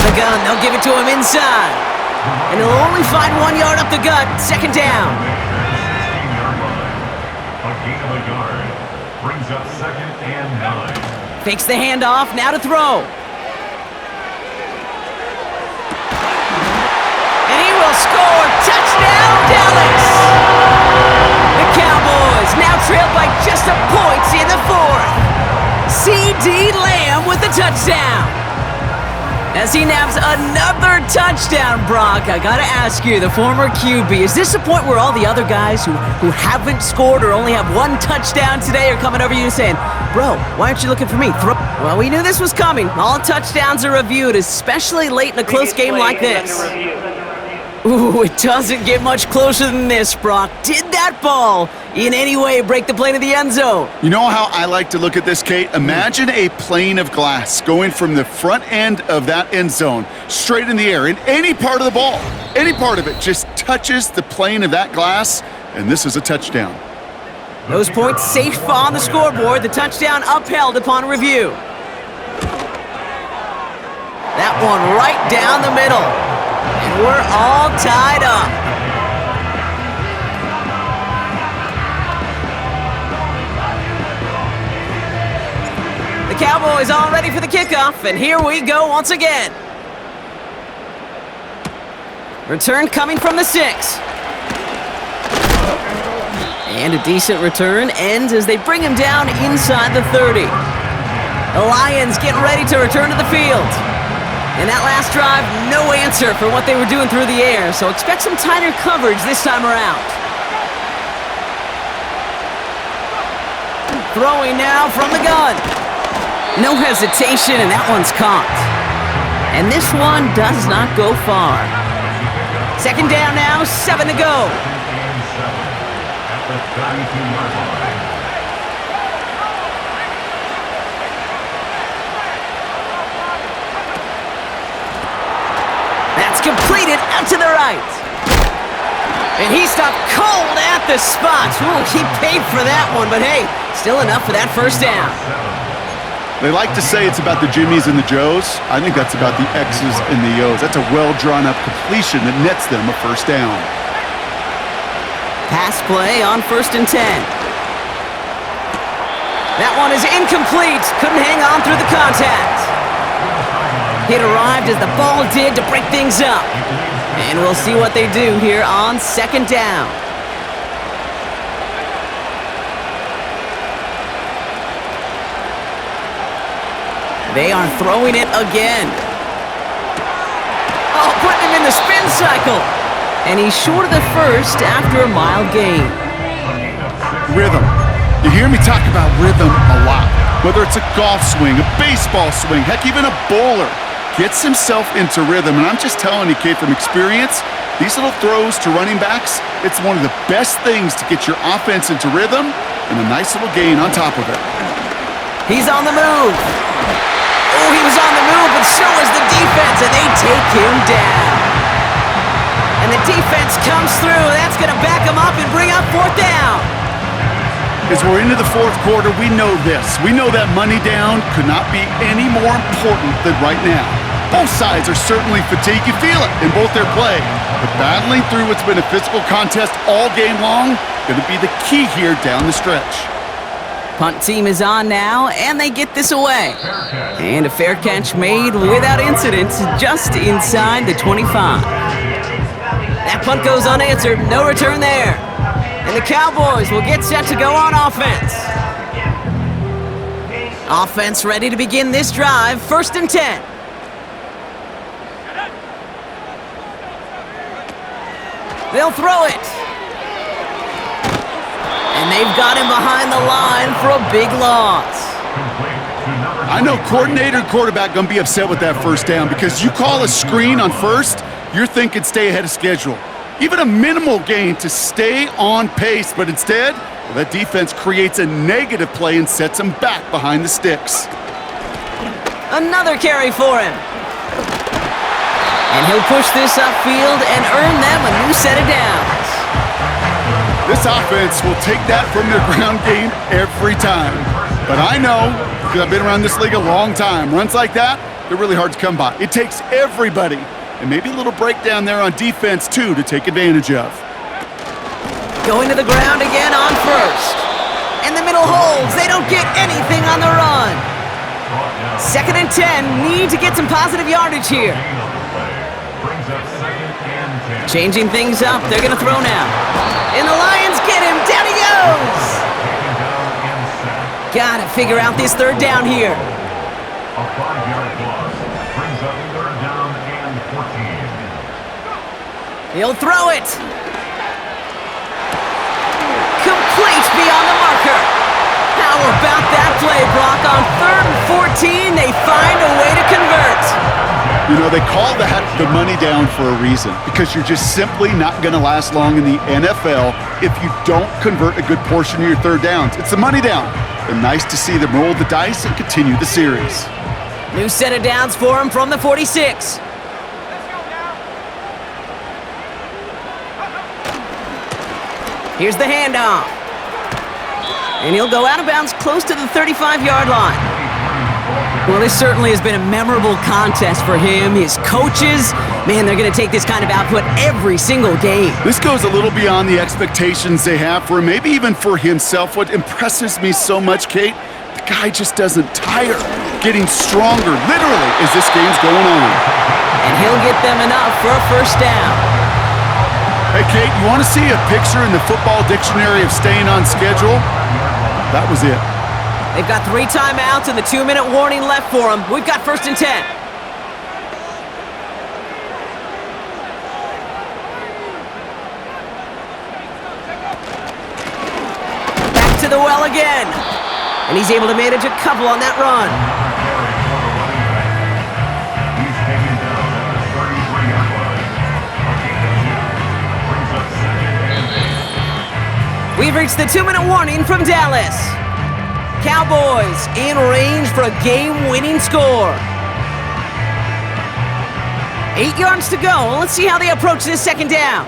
Gun. They'll give it to him inside. And he'll only find 1 yard up the gut. 2nd down. 16-yard line. A gain of a yard. Brings up 2nd and 9. Fakes the handoff. Now to throw. And he will score. Touchdown, Dallas. The Cowboys now trailed by just a point in the 4th. C.D. Lamb with the touchdown. As he nabs another touchdown, Brock, I gotta ask you, the former QB, is this the point where all the other guys who haven't scored or only have 1 touchdown today are coming over you and saying, bro, why aren't you looking for me? Well, we knew this was coming. All touchdowns are reviewed, especially late in a close game like this. Ooh, it doesn't get much closer than this, Brock. Did that ball in any way break the plane of the end zone? You know how I like to look at this, Kate? Imagine a plane of glass going from the front end of that end zone straight in the air, and any part of the ball, any part of it just touches the plane of that glass, and this is a touchdown. Those points safe on the scoreboard, the touchdown upheld upon review. That one right down the middle. And we're all tied up. The Cowboys all ready for the kickoff, and here we go once again. Return coming from the 6. And a decent return ends as they bring him down inside the 30. The Lions getting ready to return to the field. In that last drive, no answer for what they were doing through the air, so expect some tighter coverage this time around. Throwing now from the gun. No hesitation, and that one's caught. And this one does not go far. 2nd down now, 7 to go. At the 32-yard line. That's completed out to the right. And he stopped cold at the spot. Ooh, he paid for that one, but hey, still enough for that 1st down. They like to say it's about the Jimmies and the Joes. I think that's about the X's and the O's. That's a well-drawn-up completion that nets them a 1st down. Pass play on 1st and 10. That one is incomplete. Couldn't hang on through the contact. It arrived as the ball did to break things up. And we'll see what they do here on 2nd down. They are throwing it again. Oh, putting him in the spin cycle. And he's short of the 1st after a mild gain. Rhythm. You hear me talk about rhythm a lot. Whether it's a golf swing, a baseball swing, heck, even a bowler. Gets himself into rhythm, and I'm just telling you, kid, from experience, these little throws to running backs, it's one of the best things to get your offense into rhythm and a nice little gain on top of it. He's on the move. Oh, he was on the move, but so was the defense, and they take him down. And the defense comes through. That's going to back him up and bring up 4th down. As we're into the 4th quarter, we know this. We know that money down could not be any more important than right now. Both sides are certainly fatigued. You feel it in both their play. But battling through what's been a physical contest all game long, going to be the key here down the stretch. Punt team is on now, and they get this away. And a fair catch made without incident just inside the 25. That punt goes unanswered. No return there. And the Cowboys will get set to go on offense. Offense ready to begin this drive. 1st and 10. They'll throw it. And they've got him behind the line for a big loss. I know coordinator and quarterback going to be upset with that 1st down because you call a screen on 1st, you're thinking stay ahead of schedule. Even a minimal gain to stay on pace, but instead, that defense creates a negative play and sets them back behind the sticks. Another carry for him. And he'll push this upfield and earn them a new set of downs. This offense will take that from their ground game every time. But I know, because I've been around this league a long time, runs like that, they're really hard to come by. It takes everybody, and maybe a little breakdown there on defense, too, to take advantage of. Going to the ground again on 1st. And the middle holds. They don't get anything on the run. 2nd and 10. Need to get some positive yardage here. Changing things up. They're going to throw now. And the Lions get him. Down he goes. Got to figure out this 3rd down here. A 5-yard loss brings up 3rd down and 14. He'll throw it. Complete beyond the marker. How about that play, Brock? On 3rd and 14, they find a way to convert. You know, they call that the money down for a reason, because you're just simply not going to last long in the NFL if you don't convert a good portion of your 3rd downs. It's the money down. And nice to see them roll the dice and continue the series. New set of downs for him from the 46. Here's the handoff. And he'll go out of bounds close to the 35-yard line. Well, this certainly has been a memorable contest for him. His coaches, man, they're going to take this kind of output every single game. This goes a little beyond the expectations they have for him, maybe even for himself. What impresses me so much, Kate, the guy just doesn't tire. Getting stronger, literally, as this game's going on. And he'll get them enough for a 1st down. Hey, Kate, you want to see a picture in the football dictionary of staying on schedule? That was it. They've got 3 timeouts and the 2-minute warning left for them. We've got 1st and 10. Back to the well again. And he's able to manage a couple on that run. He's taken down at the 33-yard line. A gain of 2. Brings up 2nd and 8. We've reached the 2-minute warning from Dallas. Cowboys in range for a game-winning score. 8 yards to go. Let's see how they approach this 2nd down.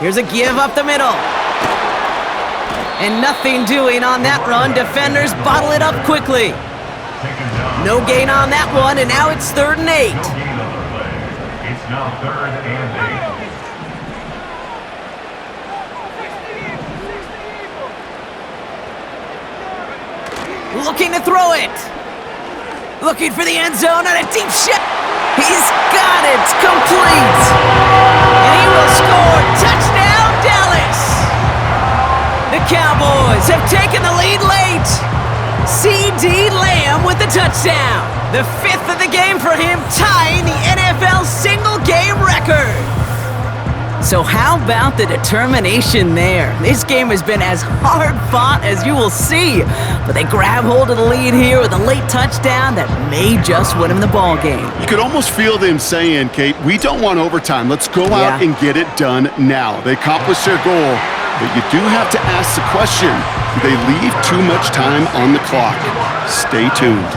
Here's a give up the middle. And nothing doing on that run. Defenders bottle it up quickly. No gain on that one, and now it's 3rd and 8. No gain on the play. It's now 3rd and 8. Looking to throw it. Looking for the end zone on a deep shot. He's got it. Complete. And he will score. Touchdown, Dallas. The Cowboys have taken the lead late. C.D. Lamb with the touchdown. The 5th of the game for him, tying the NFL single-game record. So how about the determination there? This game has been as hard-fought as you will see. But they grab hold of the lead here with a late touchdown that may just win him the ball game. You could almost feel them saying, Kate, we don't want overtime. Let's go out and get it done now. They accomplished their goal, but you do have to ask the question, do they leave too much time on the clock? Stay tuned.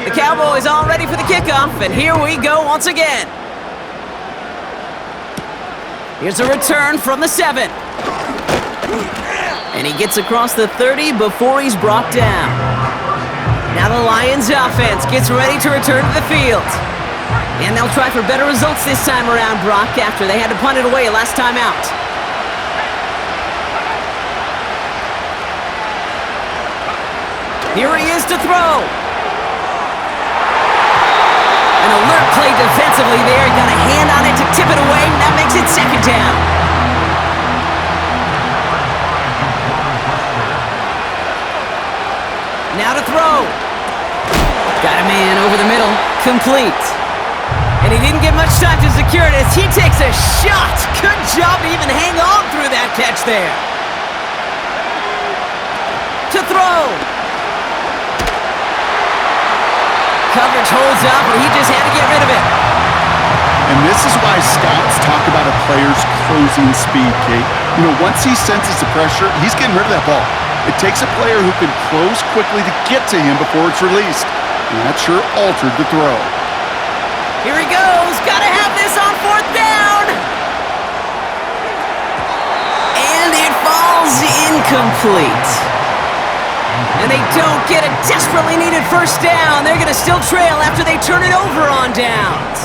The Cowboys all ready for the kickoff, and here we go once again. Here's a return from the 7. And he gets across the 30 before he's brought down. Now the Lions offense gets ready to return to the field. And they'll try for better results this time around, Brock, after they had to punt it away last time out. Here he is to throw. An alert play defensively there. Got a hand on it to tip it away. That makes it second down. Now to throw. Got a man over the middle. Complete. And he didn't get much time to secure it as he takes a shot. Good job to even hang on through that catch there. To throw. Coverage holds up, but he just had to get rid of it. And this is why scouts talk about a player's closing speed, Kate. You know, once he senses the pressure, he's getting rid of that ball. It takes a player who can close quickly to get to him before it's released. And that sure altered the throw. Here he goes. Got to have this on fourth down. And it falls incomplete. And they don't get a desperately needed first down. They're going to still trail after they turn it over on downs.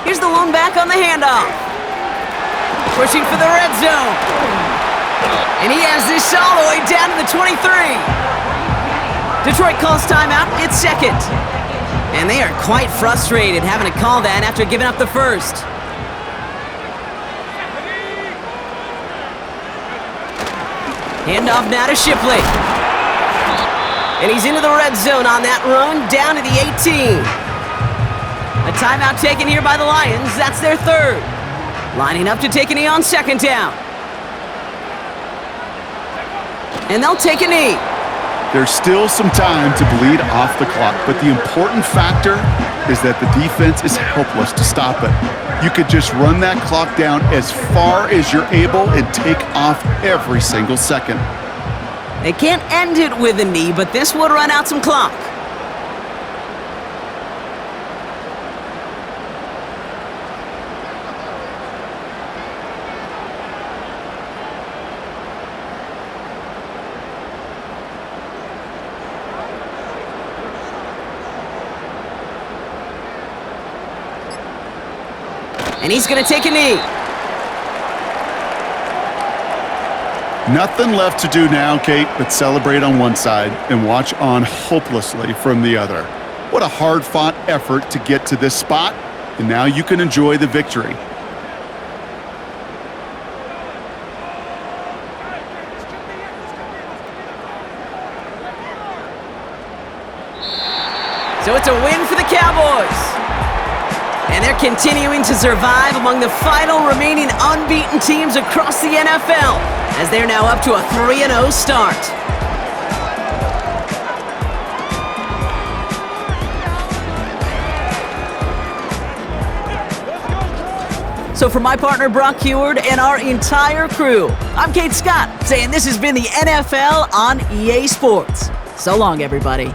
Here's the lone back on the handoff. Pushing for the red zone. And he has this all the way down to the 23. Detroit calls timeout. It's second. And they are quite frustrated having to call that after giving up the first. Handoff now to Shipley. And he's into the red zone on that run, down to the 18. A timeout taken here by the Lions. That's their third. Lining up to take a knee on second down. And they'll take a knee. There's still some time to bleed off the clock, but the important factor is that the defense is helpless to stop it. You could just run that clock down as far as you're able and take off every single second. They can't end it with a knee, but this would run out some clock. And he's going to take a knee. Nothing left to do now, Kate, but celebrate on one side and watch on hopelessly from the other. What a hard-fought effort to get to this spot, and now you can enjoy the victory. So it's a win for the Cowboys. And they're continuing to survive among the final remaining unbeaten teams across the NFL, as they're now up to a 3-0 start. So for my partner Brock Heward and our entire crew, I'm Kate Scott, saying this has been the NFL on EA Sports. So long, everybody.